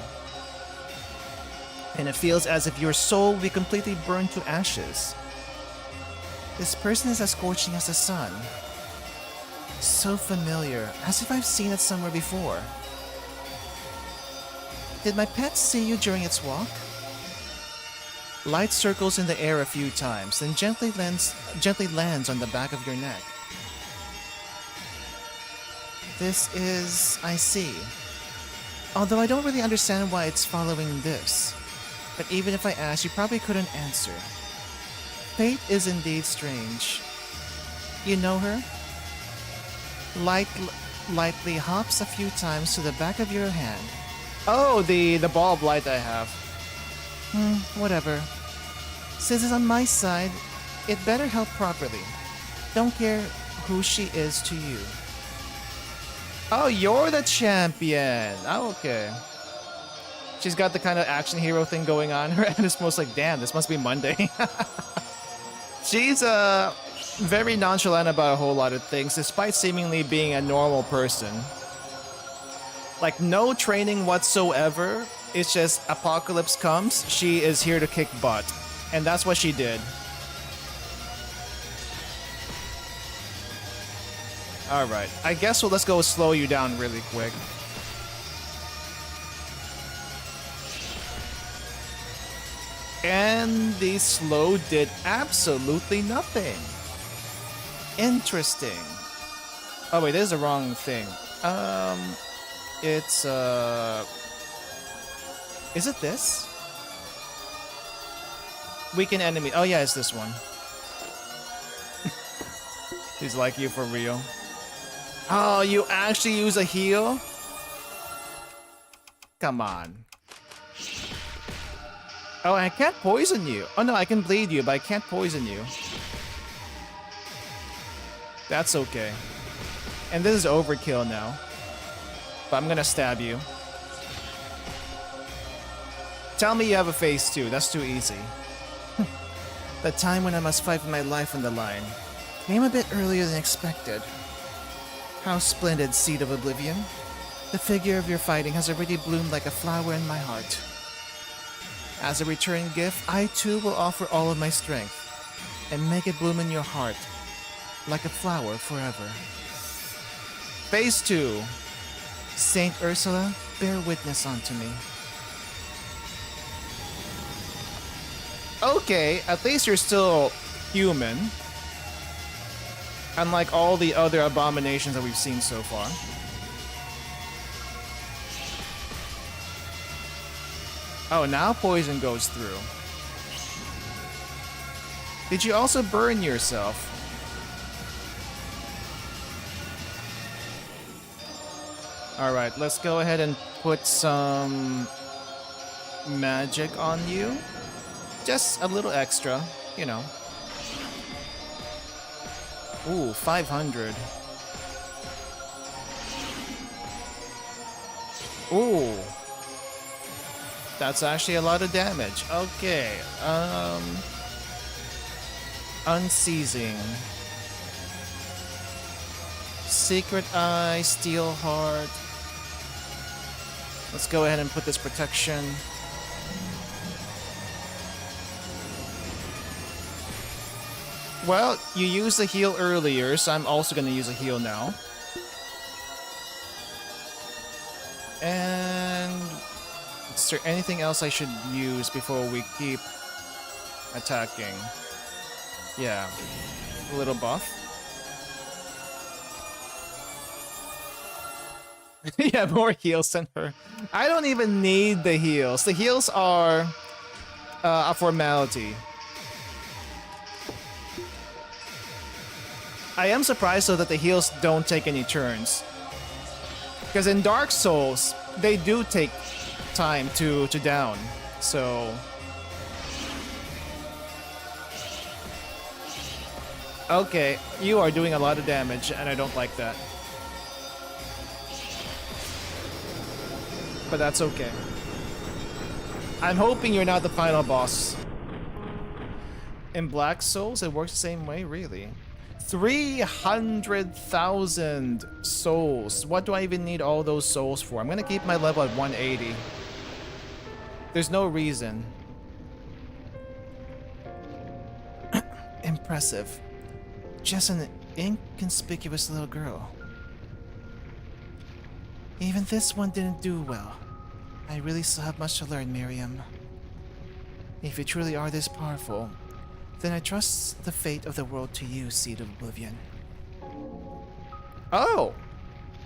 And it feels as if your soul will be completely burned to ashes. This person is as scorching as the sun. So familiar, as if I've seen it somewhere before. Did my pet see you during its walk? Light circles in the air a few times, then gently lands on the back of your neck. This is... I see. Although I don't really understand why it's following this. But even if I asked, you probably couldn't answer. Fate is indeed strange. You know her? Lightly hops a few times to the back of your hand. Oh, the ball of light I have. Whatever. Since it's on my side, it better help properly. Don't care who she is to you. Oh, you're the champion! Oh, okay. She's got the kind of action hero thing going on. Her and it's most like, damn, this must be Monday. She's very nonchalant about a whole lot of things, despite seemingly being a normal person. Like, no training whatsoever. It's just apocalypse comes, she is here to kick butt. And that's what she did. Alright, I guess let's go slow you down really quick. And the slow did absolutely nothing. Interesting. Oh wait, this is the wrong thing. It's is it this? Weaken enemy. Oh yeah, it's this one. He's like you for real. Oh, you actually use a heal? Come on. Oh, I can't poison you. Oh no, I can bleed you, but I can't poison you. That's okay. And this is overkill now. But I'm gonna stab you. Tell me you have a phase 2. That's too easy. The time when I must fight with my life on the line came a bit earlier than expected. How splendid, Seed of Oblivion. The figure of your fighting has already bloomed like a flower in my heart. As a return gift, I too will offer all of my strength and make it bloom in your heart like a flower forever. Phase 2. Saint Ursula, bear witness unto me. Okay, at least you're still human. Unlike all the other abominations that we've seen so far. Oh, now poison goes through. Did you also burn yourself? Alright, let's go ahead and put some magic on you. Just a little extra, you know. Ooh, 500. Ooh. That's actually a lot of damage. Okay, Unseizing. Secret Eye, Steel Heart. Let's go ahead and put this protection. Well, you used a heal earlier, so I'm also going to use a heal now. And is there anything else I should use before we keep attacking? Yeah, a little buff. Yeah, more heals than her. I don't even need the heals. The heals are a formality. I am surprised though that the heals don't take any turns. Because in Dark Souls, they do take time to down. So... Okay, you are doing a lot of damage and I don't like that. But that's okay. I'm hoping you're not the final boss. In Black Souls, it works the same way, really. 300,000 souls. What do I even need all those souls for? I'm gonna keep my level at 180. There's no reason. Impressive. Just an inconspicuous little girl. Even this one didn't do well. I really still have much to learn, Miriam. If you truly are this powerful, then I trust the fate of the world to you, Seed of Oblivion. Oh!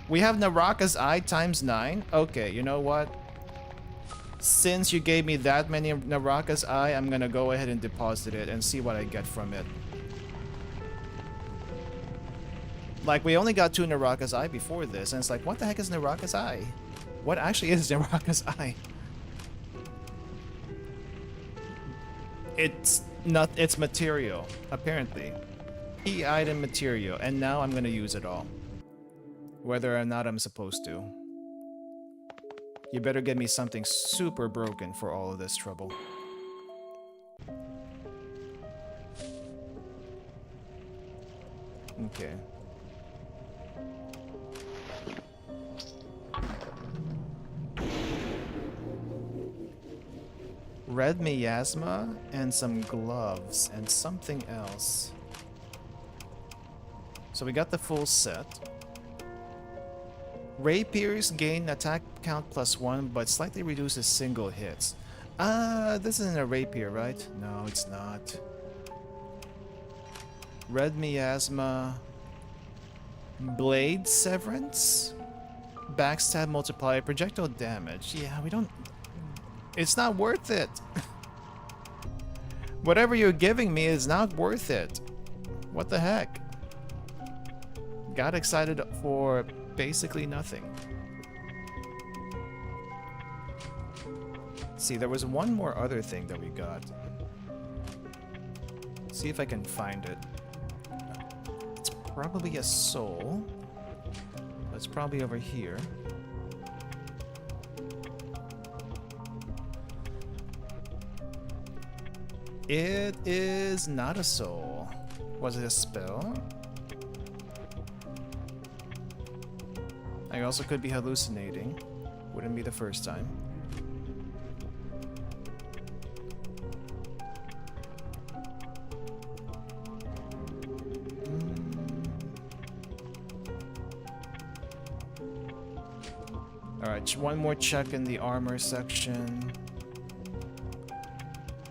We have Naraka's Eye times 9? Okay, you know what? Since you gave me that many Naraka's Eye, I'm gonna go ahead and deposit it and see what I get from it. Like, we only got 2 Naraka's Eye before this, and it's like, what the heck is Naraka's Eye? What actually is Naraka's Eye? It's not, it's material, apparently. Key item material, and now I'm gonna use it all. Whether or not I'm supposed to. You better get me something super broken for all of this trouble. Okay. Red miasma and some gloves and something else. So we got the full set. Rapiers gain attack count +1 but slightly reduces single hits. This isn't a rapier, right? No, it's not. Red Miasma, Blade Severance, Backstab Multiplier, Projectile Damage. Yeah, we don't... It's not worth it. Whatever you're giving me is not worth it. What the heck? Got excited for basically nothing. See, there was one more other thing that we got. See if I can find it. It's probably a soul. It's probably over here. It is not a soul. Was it a spell? I also could be hallucinating. Wouldn't be the first time. Alright, one more check in the armor section.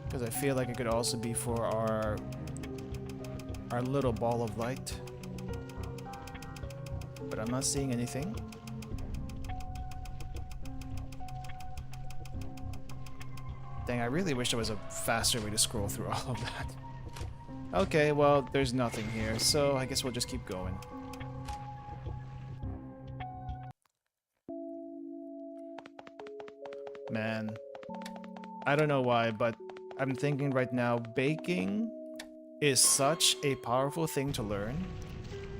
Because I feel like it could also be for our little ball of light. But I'm not seeing anything. Dang, I really wish there was a faster way to scroll through all of that. Okay, well, there's nothing here, so I guess we'll just keep going. Man, I don't know why, but I'm thinking right now, baking is such a powerful thing to learn.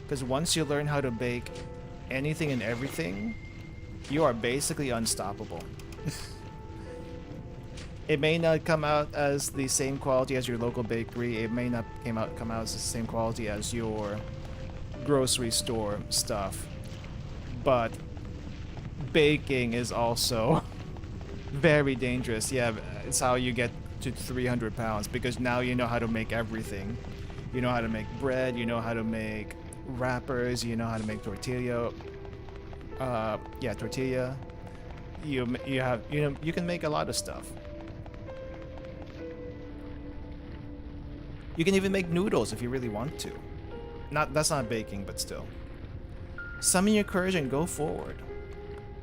Because once you learn how to bake anything and everything, you are basically unstoppable. It may not come out as the same quality as your local bakery. It may not come out as the same quality as your grocery store stuff. But baking is also very dangerous. Yeah, it's how you get to 300 pounds, because now you know how to make everything. You know how to make bread, you know how to make wrappers, you know how to make tortilla. Tortilla. You can make a lot of stuff. You can even make noodles if you really want to. That's not baking, but still. Summon your courage and go forward.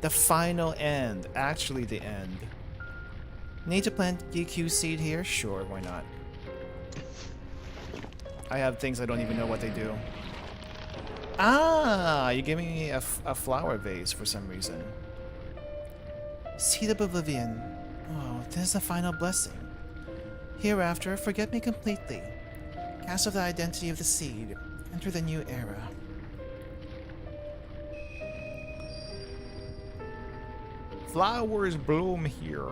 The final end. Actually the end. Need to plant GQ seed here? Sure, why not? I have things I don't even know what they do. Ah, you're giving me a flower vase for some reason. Seed of Oblivion. Oh, this is the final blessing. Hereafter, forget me completely. Cast off the identity of the seed. Enter the new era. Flowers bloom here.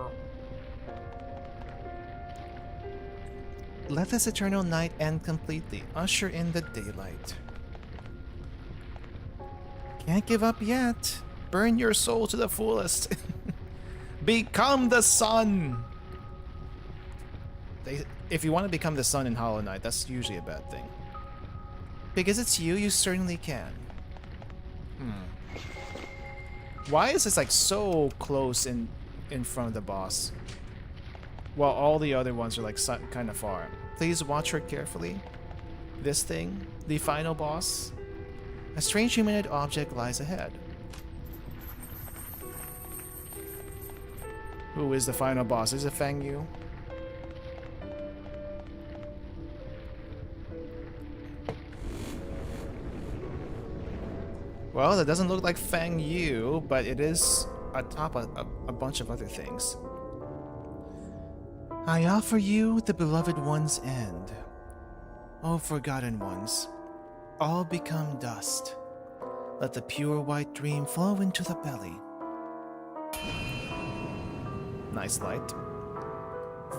Let this eternal night end completely. Usher in the daylight. Can't give up yet. Burn your soul to the fullest. Become the sun. If you want to become the sun in Hollow Knight, that's usually a bad thing. Because it's you, you certainly can. Why is this like so close in front of the boss, while all the other ones are like kind of far? Please watch her carefully. This thing, the final boss. A strange humanoid object lies ahead. Who is the final boss? Is it Fang Yu? Well, that doesn't look like Fang Yu, but it is atop a bunch of other things. I offer you the beloved one's end. O forgotten ones, all become dust. Let the pure white dream flow into the belly. Nice light.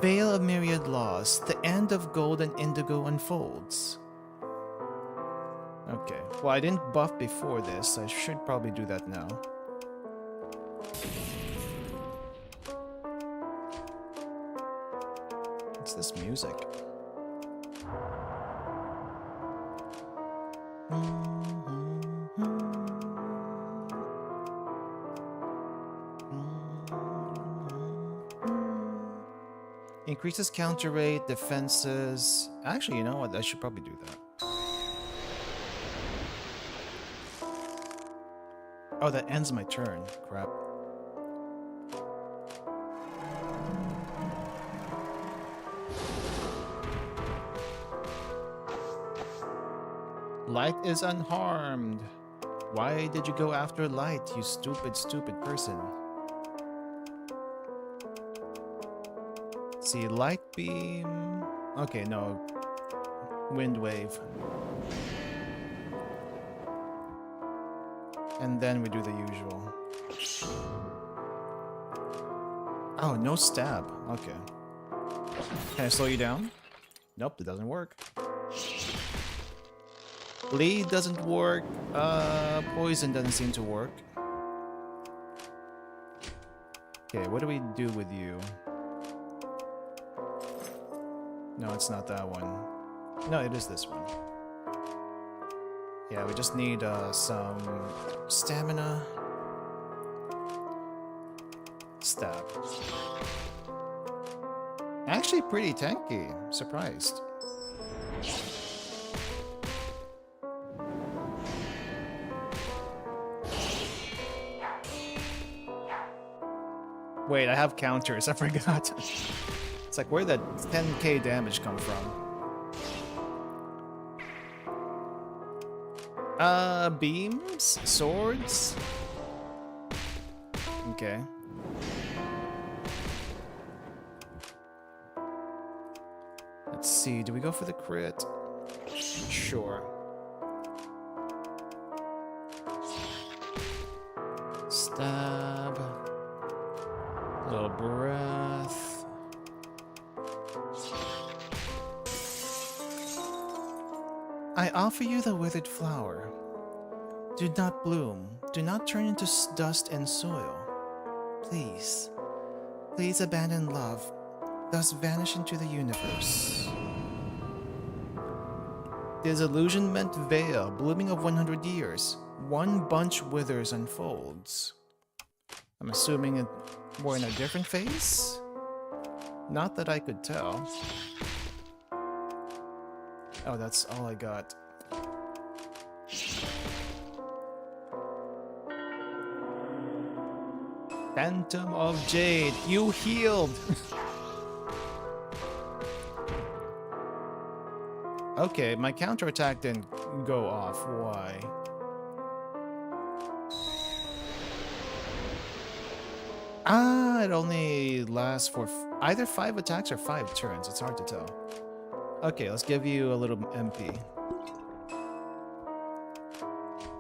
Veil of myriad laws, the end of gold and indigo unfolds. Okay, well I didn't buff before this, I should probably do that now. What's this music? Increases counter rate, defenses. Actually, you know what? I should probably do that. Oh, that ends my turn. Crap. Light is unharmed. Why did you go after light, you stupid, stupid person? See, light beam. Okay, no. Wind wave. And then we do the usual. Oh, no stab. Okay. Can I slow you down? Nope, it doesn't work. Bleed doesn't work. Poison doesn't seem to work. Okay, what do we do with you? No, it's not that one. No, it is this one. Yeah, we just need some stamina. Stab. Actually pretty tanky. Surprised. Wait, I have counters. I forgot. It's like, where'd that 10k damage come from? Beams? Swords? Okay. Let's see, do we go for the crit? Sure. Stab. Little breath. I offer you the withered flower. Do not bloom. Do not turn into dust and soil. Please. Please abandon love, thus vanish into the universe. Disillusionment veil, blooming of 100 years. One bunch withers unfolds. I'm assuming we're in a different phase? Not that I could tell. Oh, that's all I got. Phantom of Jade, you healed! Okay, my counterattack didn't go off. Why? Ah, it only lasts for either 5 attacks or 5 turns. It's hard to tell. Okay, let's give you a little MP.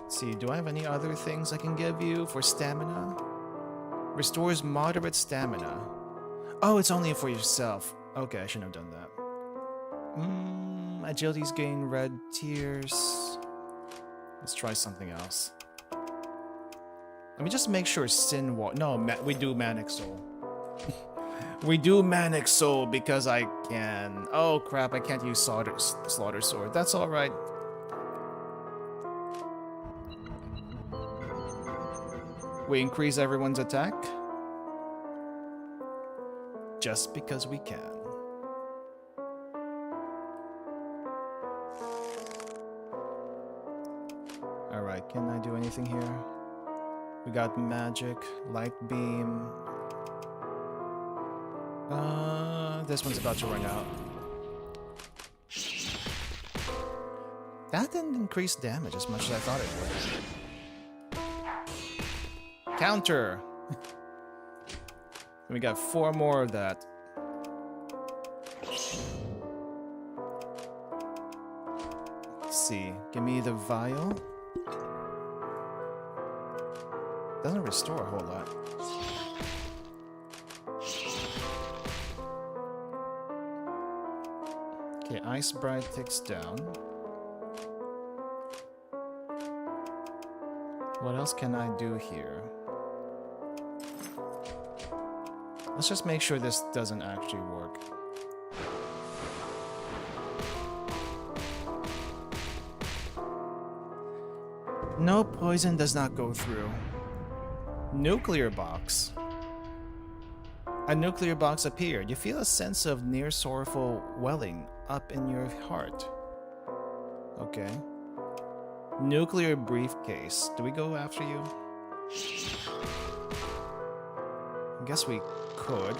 Let's see, do I have any other things I can give you for stamina? Restores moderate stamina. Oh, it's only for yourself. Okay, I shouldn't have done that. Agility's gain red tears. Let's try something else. Let me just make sure Sin Wall. No, we do Manic Soul. We do Manic Soul because I can. Oh crap! I can't use Slaughter Sword. That's all right. We increase everyone's attack just because we can. All right. Can I do anything here? We got magic, light beam. This one's about to run out. That didn't increase damage as much as I thought it would. Counter! We got 4 more of that. Let's see. Give me the vial. Doesn't restore a whole lot. Okay, Ice Bride ticks down. What else can I do here? Let's just make sure this doesn't actually work. No, poison does not go through. Nuclear box. A nuclear box appeared. You feel a sense of near sorrowful welling up in your heart. Okay. Nuclear briefcase. Do we go after you? I guess we could.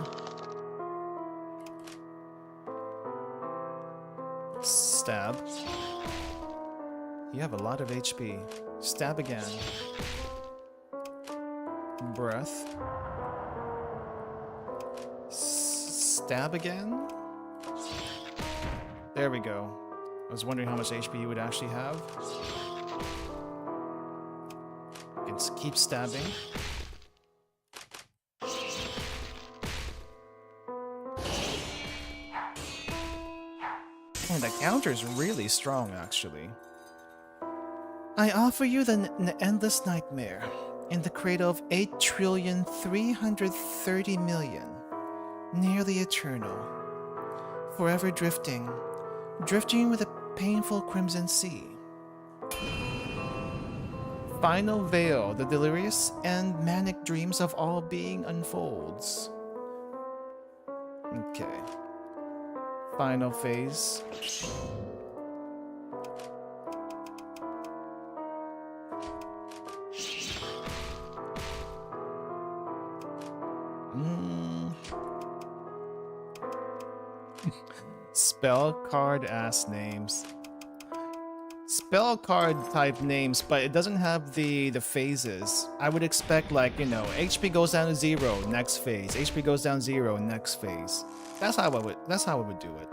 Stab. You have a lot of HP. Stab again. Breath. Stab again? There we go. I was wondering how much HP you would actually have. You can keep stabbing. And the counter's really strong, actually. I offer you the endless nightmare in the cradle of 8,330,000,000, nearly eternal, forever drifting, drifting with a painful crimson sea. Final veil, the delirious and manic dreams of all being unfolds. Okay. Final phase. Spell card ass names. Spell card type names, but it doesn't have the phases. I would expect, like, you know, HP goes down to 0, next phase. HP goes down 0, next phase. That's how I would do it.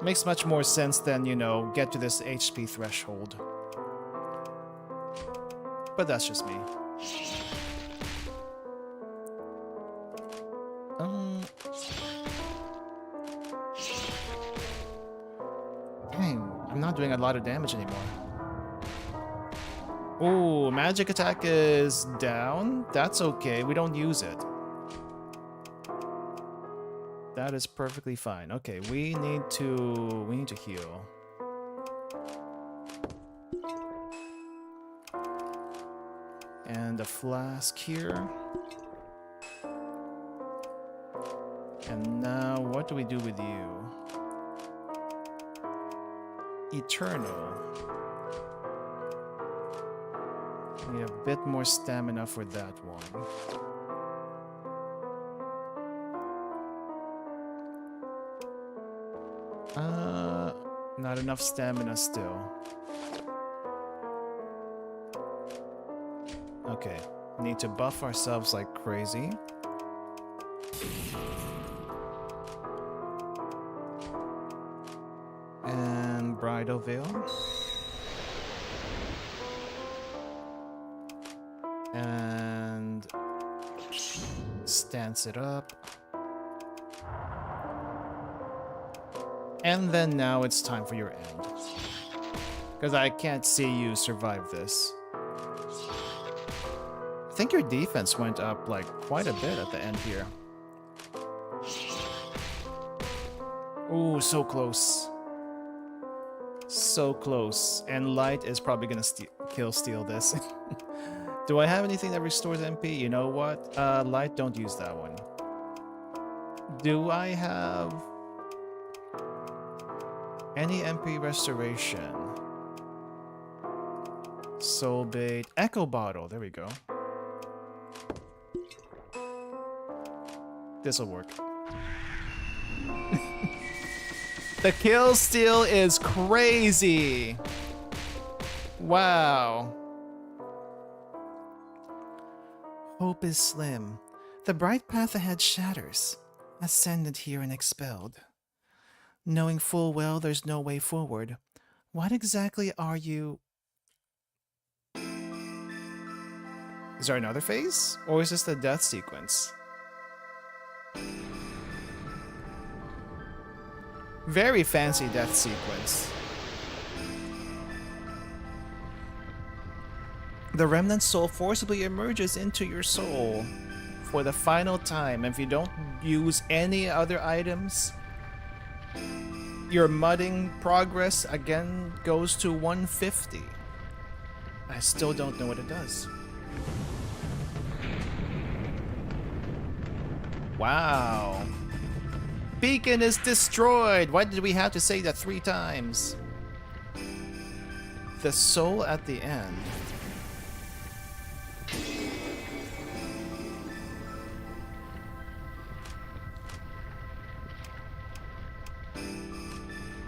Makes much more sense than, you know, get to this HP threshold. But that's just me. Dang, I'm not doing a lot of damage anymore. Oh, magic attack is down. That's okay. We don't use it. That is perfectly fine. Okay, we need to heal. And a flask here. And now, what do we do with you? Eternal. We have a bit more stamina for that one. Not enough stamina still. Okay, need to buff ourselves like crazy. And bridal veil. And stance it up. And then now it's time for your end. Because I can't see you survive this. I think your defense went up like quite a bit at the end here. Ooh, so close. So close. And light is probably gonna steal this. Do I have anything that restores MP? You know what? Light, don't use that one. Do I have any MP restoration? Soul bait. Echo bottle. There we go. This'll work. The kill steal is crazy. Wow. Hope is slim. The bright path ahead shatters. Ascended here and expelled. Knowing full well there's no way forward, what exactly are you? Is there another phase? Or is this the death sequence? Very fancy death sequence. The remnant soul forcibly emerges into your soul for the final time. If you don't use any other items, your mudding progress again goes to 150. I still don't know what it does. Wow. Beacon is destroyed! Why did we have to say that 3 times? the soul at the end.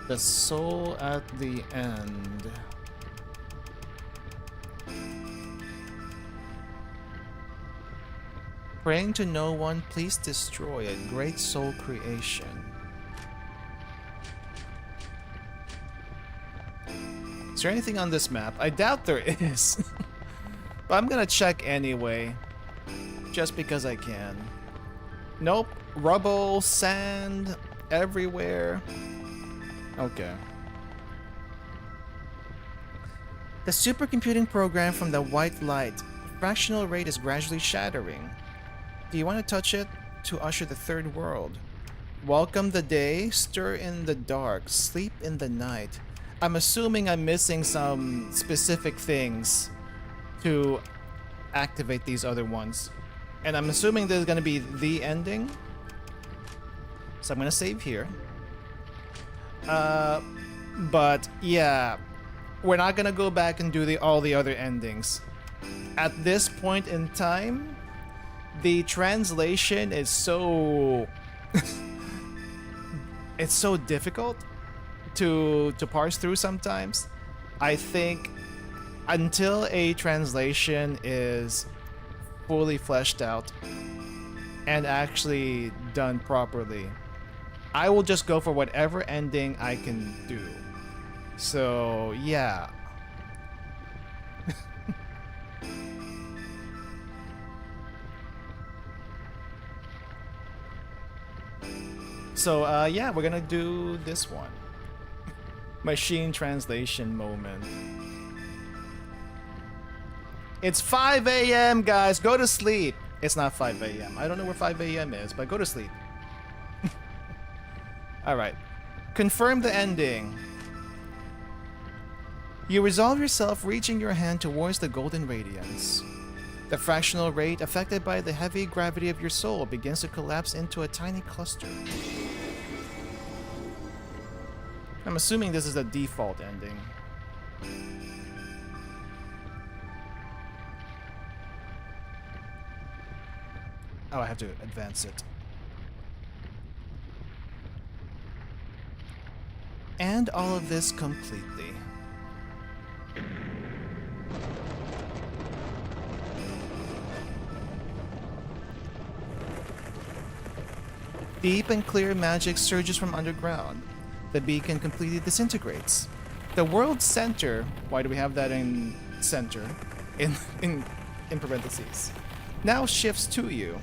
The soul at the end. Praying to no one, please destroy a great soul creation. Is there anything on this map? I doubt there is. But I'm gonna check anyway. Just because I can. Nope. Rubble, sand, everywhere. Okay. The supercomputing program from the white light. Fractional rate is gradually shattering. Do you want to touch it? To usher the third world. Welcome the day, stir in the dark, sleep in the night. I'm assuming I'm missing some specific things to activate these other ones. And I'm assuming there's going to be the ending. So I'm going to save here. But yeah, we're not going to go back and do all the other endings. At this point in time, the translation is so it's so difficult to parse through sometimes. I think until a translation is fully fleshed out and actually done properly, I will just go for whatever ending I can do. So yeah. So, yeah, we're gonna do this one. Machine translation moment. It's 5 a.m., guys. Go to sleep. It's not 5 a.m. I don't know where 5 a.m. is, but go to sleep. Alright. Confirm the ending. You resolve yourself, reaching your hand towards the golden radiance. The fractional rate affected by the heavy gravity of your soul begins to collapse into a tiny cluster. I'm assuming this is a default ending. Oh, I have to advance it. And all of this completely. Deep and clear magic surges from underground. The beacon completely disintegrates. The world's center, why do we have that in center, in parentheses, now shifts to you.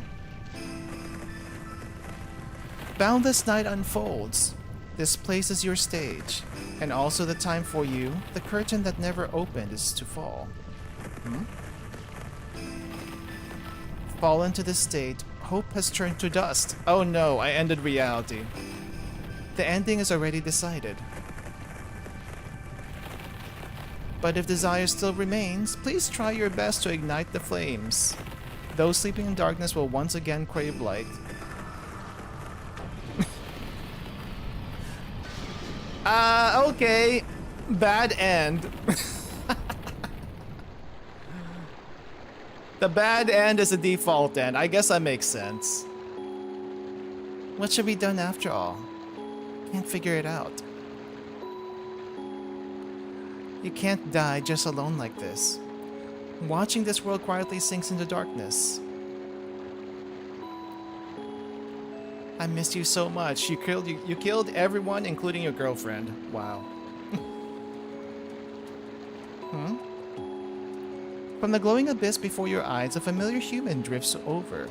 Boundless night unfolds. This place is your stage, and also the time for you. The curtain that never opened is to fall. Fallen to this state, hope has turned to dust. Oh no, I ended reality. The ending is already decided. But if desire still remains, please try your best to ignite the flames. Those sleeping in darkness will once again crave light. Okay. Bad end. The bad end is a default end. I guess that makes sense. What should be done after all? Can't figure it out. You can't die just alone like this. Watching this world quietly sinks into darkness. I missed you so much. You killed everyone, including your girlfriend. Wow. From the glowing abyss before your eyes, a familiar human drifts over.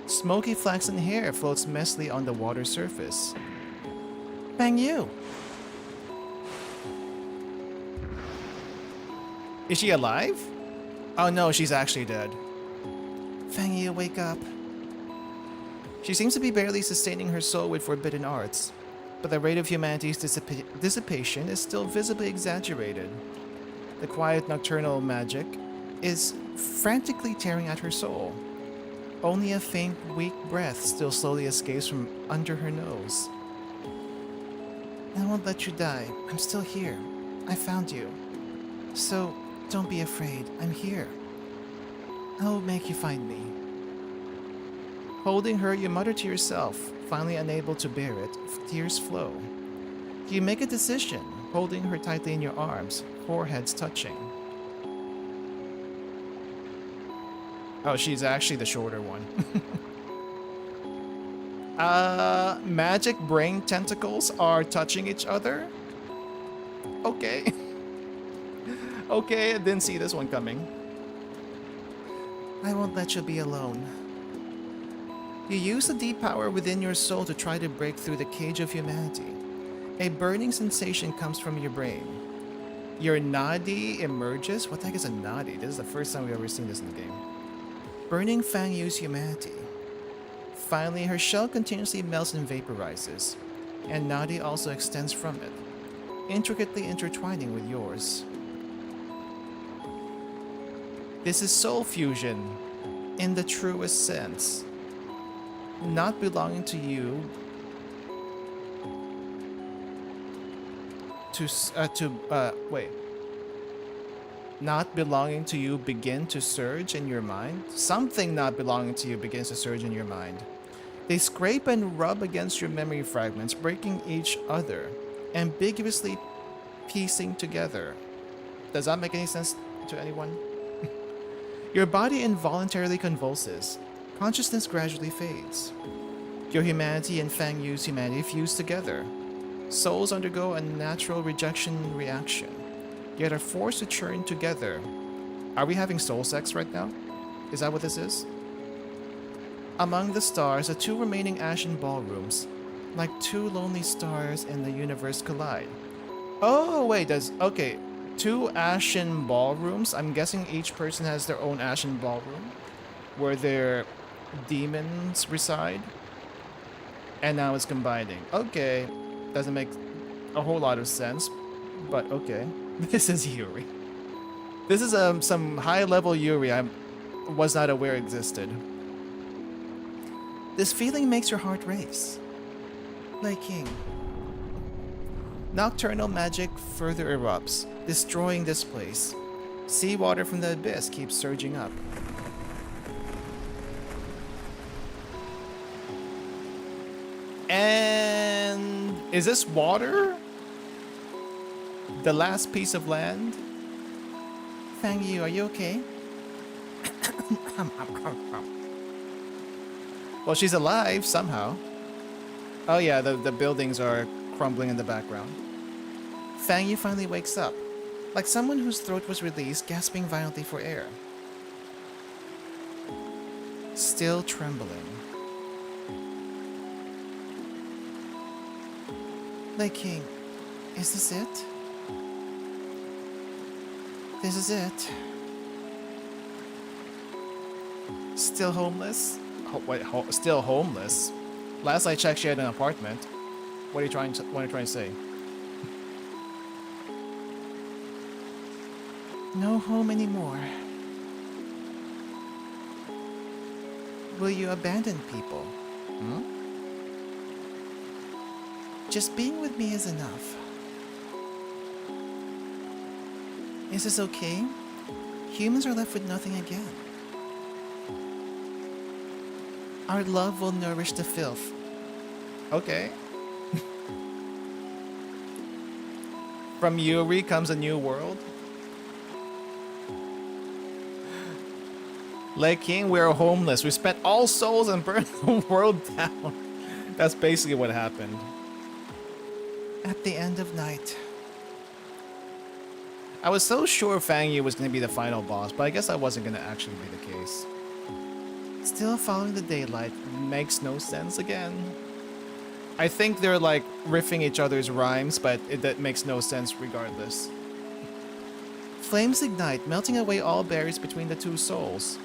Smoky flaxen hair floats messily on the water surface. Bang you! Is she alive? Oh no, she's actually dead. Fang Yu, wake up. She seems to be barely sustaining her soul with forbidden arts, but the rate of humanity's dissipation is still visibly exaggerated. The quiet nocturnal magic is frantically tearing at her soul. Only a faint, weak breath still slowly escapes from under her nose. I won't let you die. I'm still here. I found you. So, don't be afraid. I'm here. I'll make you find me. Holding her, you mutter to yourself, finally unable to bear it. Tears flow. You make a decision, holding her tightly in your arms, foreheads touching. Oh, she's actually the shorter one. Magic brain tentacles are touching each other? Okay. Okay, I didn't see this one coming. I won't let you be alone. You use the deep power within your soul to try to break through the cage of humanity. A burning sensation comes from your brain. Your nadi emerges. What the heck is a nadi? This is the first time we've ever seen this in the game. Burning Fang Yu's humanity. Finally, her shell continuously melts and vaporizes, and nadi also extends from it, intricately intertwining with yours. This is soul fusion, in the truest sense. Not belonging to you Not belonging to you begin to surge in your mind? Something not belonging to you begins to surge in your mind. They scrape and rub against your memory fragments, breaking each other, ambiguously piecing together. Does that make any sense to anyone? Your body involuntarily convulses. Consciousness gradually fades. Your humanity and Fang Yu's humanity fuse together. Souls undergo a natural rejection reaction, yet are forced to churn together. Are we having soul sex right now? Is that what this is? Among the stars, the two remaining ashen ballrooms, like two lonely stars in the universe, collide. Oh, wait, okay, two ashen ballrooms? I'm guessing each person has their own ashen ballroom, where their demons reside. And now it's combining. Okay, doesn't make a whole lot of sense, but okay. This is Yuri. This is some high-level Yuri I was not aware existed. This feeling makes your heart race. Like King. Nocturnal magic further erupts, destroying this place. Seawater from the abyss keeps surging up. And is this water? The last piece of land? Fang Yu, are you okay? Well, she's alive somehow. Oh yeah, the buildings are crumbling in the background. Fang Yu finally wakes up, like someone whose throat was released, gasping violently for air. Still trembling. Lei King, is this it? This is it. Still homeless? Still homeless? Last I checked, she had an apartment. What are you trying to say? No home anymore. Will you abandon people? Hmm? Just being with me is enough. Is this okay? Humans are left with nothing again. Our love will nourish the filth. Okay. From Yuri comes a new world. Lei King, we're homeless. We spent all souls and burned the world down. That's basically what happened. At the end of night. I was so sure Fang Yu was going to be the final boss, but I guess that wasn't going to actually be the case. Still following the daylight makes no sense again. I think they're like riffing each other's rhymes, but that makes no sense regardless. Flames ignite, melting away all barriers between the two souls.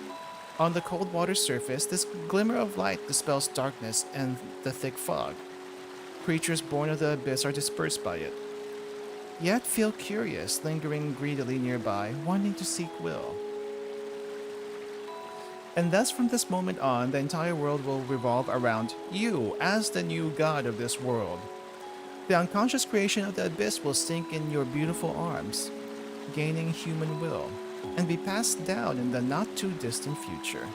On the cold water surface, this glimmer of light dispels darkness and the thick fog. Creatures born of the abyss are dispersed by it, yet feel curious, lingering greedily nearby, wanting to seek will. And thus from this moment on, the entire world will revolve around you as the new god of this world. The unconscious creation of the abyss will sink in your beautiful arms. gaining human will, and be passed down in the not too distant future.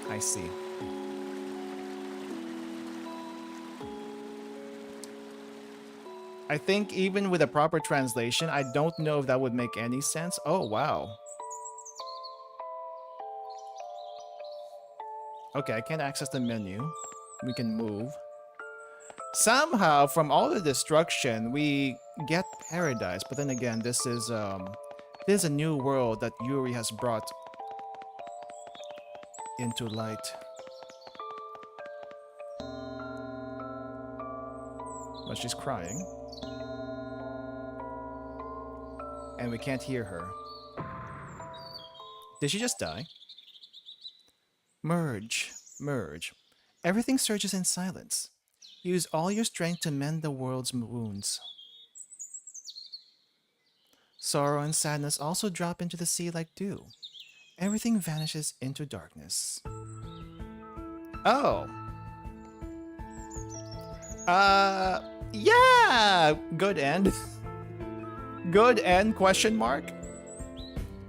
I see. I think even with a proper translation, I don't know if that would make any sense. Oh, wow. Okay, I can't access the menu. We can move. Somehow, from all the destruction, we get paradise. But then again, this is a new world that Yuri has brought into light. But she's crying. And we can't hear her. Did she just die? Merge. Merge. Everything surges in silence. Use all your strength to mend the world's wounds. Sorrow and sadness also drop into the sea like dew. Everything vanishes into darkness. Oh. Yeah! Good end. Good end, question mark?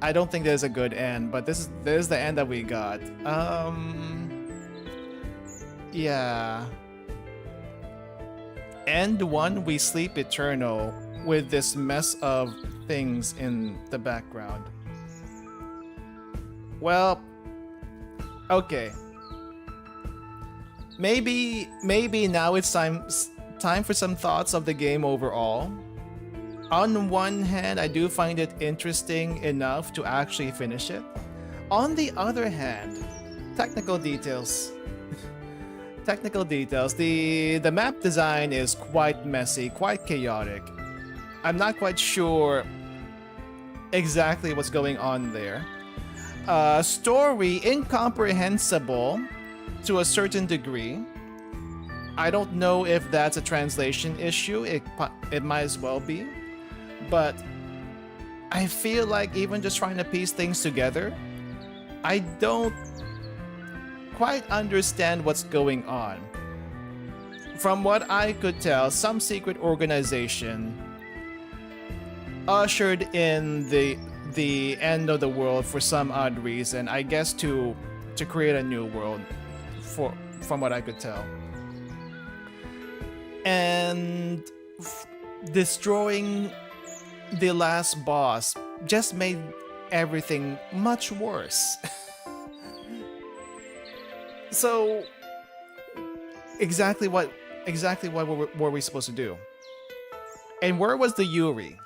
I don't think there's a good end, but this is the end that we got. Yeah. End 1, we sleep eternal with this mess of things in the background. Well, okay. Maybe now it's time for some thoughts of the game overall. On one hand, I do find it interesting enough to actually finish it. On the other hand, technical details. Technical details. The map design is quite messy, quite chaotic. I'm not quite sure exactly what's going on there. Story incomprehensible to a certain degree. I don't know if that's a translation issue. It might as well be. But I feel like even just trying to piece things together, I don't quite understand what's going on. From what I could tell, some secret organization ushered in the end of the world for some odd reason. I guess to create a new world, from what I could tell. And destroying the last boss just made everything much worse. So exactly what were we supposed to do? And where was the Yuri?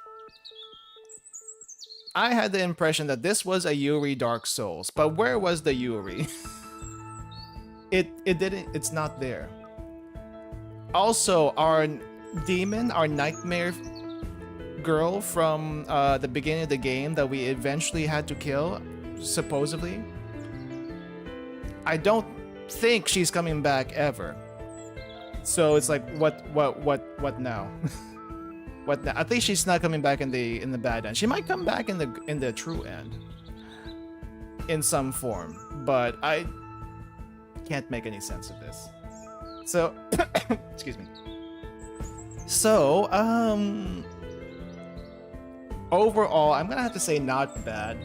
I had the impression that this was a Yuri Dark Souls, but where was the Yuri? It's not there. Also, our demon, our nightmare girl from the beginning of the game that we eventually had to kill, supposedly, I don't think she's coming back ever. So it's like, what now? What now? At least she's not coming back in the bad end. She might come back in the true end, in some form, but I can't make any sense of this. So, excuse me. So, overall, I'm gonna have to say not bad,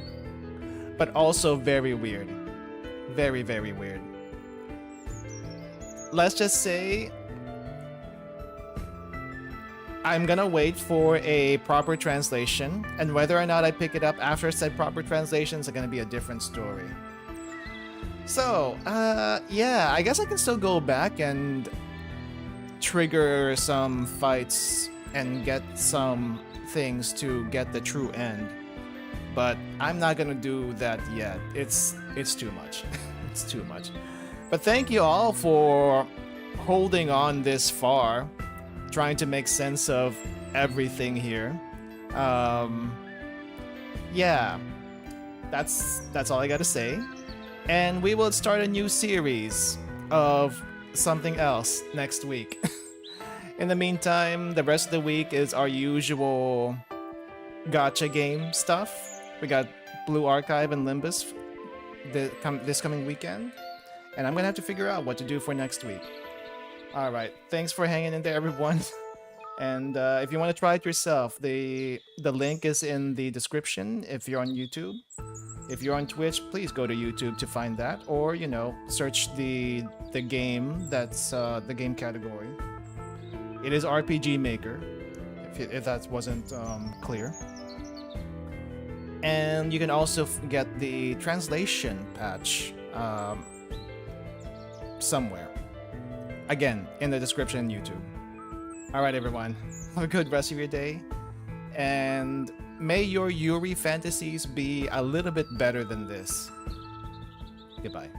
but also very weird. Very, very weird. Let's just say I'm gonna wait for a proper translation, and whether or not I pick it up after said proper translations are gonna be a different story. So, yeah, I guess I can still go back and trigger some fights and get some things to get the true end. But I'm not gonna do that yet. It's too much. It's too much. But thank you all for holding on this far, trying to make sense of everything here. Yeah, that's all I gotta say. And we will start a new series of something else next week. In the meantime, the rest of the week is our usual gacha game stuff. We got Blue Archive and Limbus this coming weekend. And I'm gonna have to figure out what to do for next week. Alright, thanks for hanging in there, everyone. And if you want to try it yourself, the link is in the description if you're on YouTube. If you're on Twitch, please go to YouTube to find that, or search the game that's the game category. It is RPG Maker, if that wasn't clear. And you can also get the translation patch somewhere. Again, in the description on YouTube. Alright, everyone. Have a good rest of your day. And may your Yuri fantasies be a little bit better than this. Goodbye.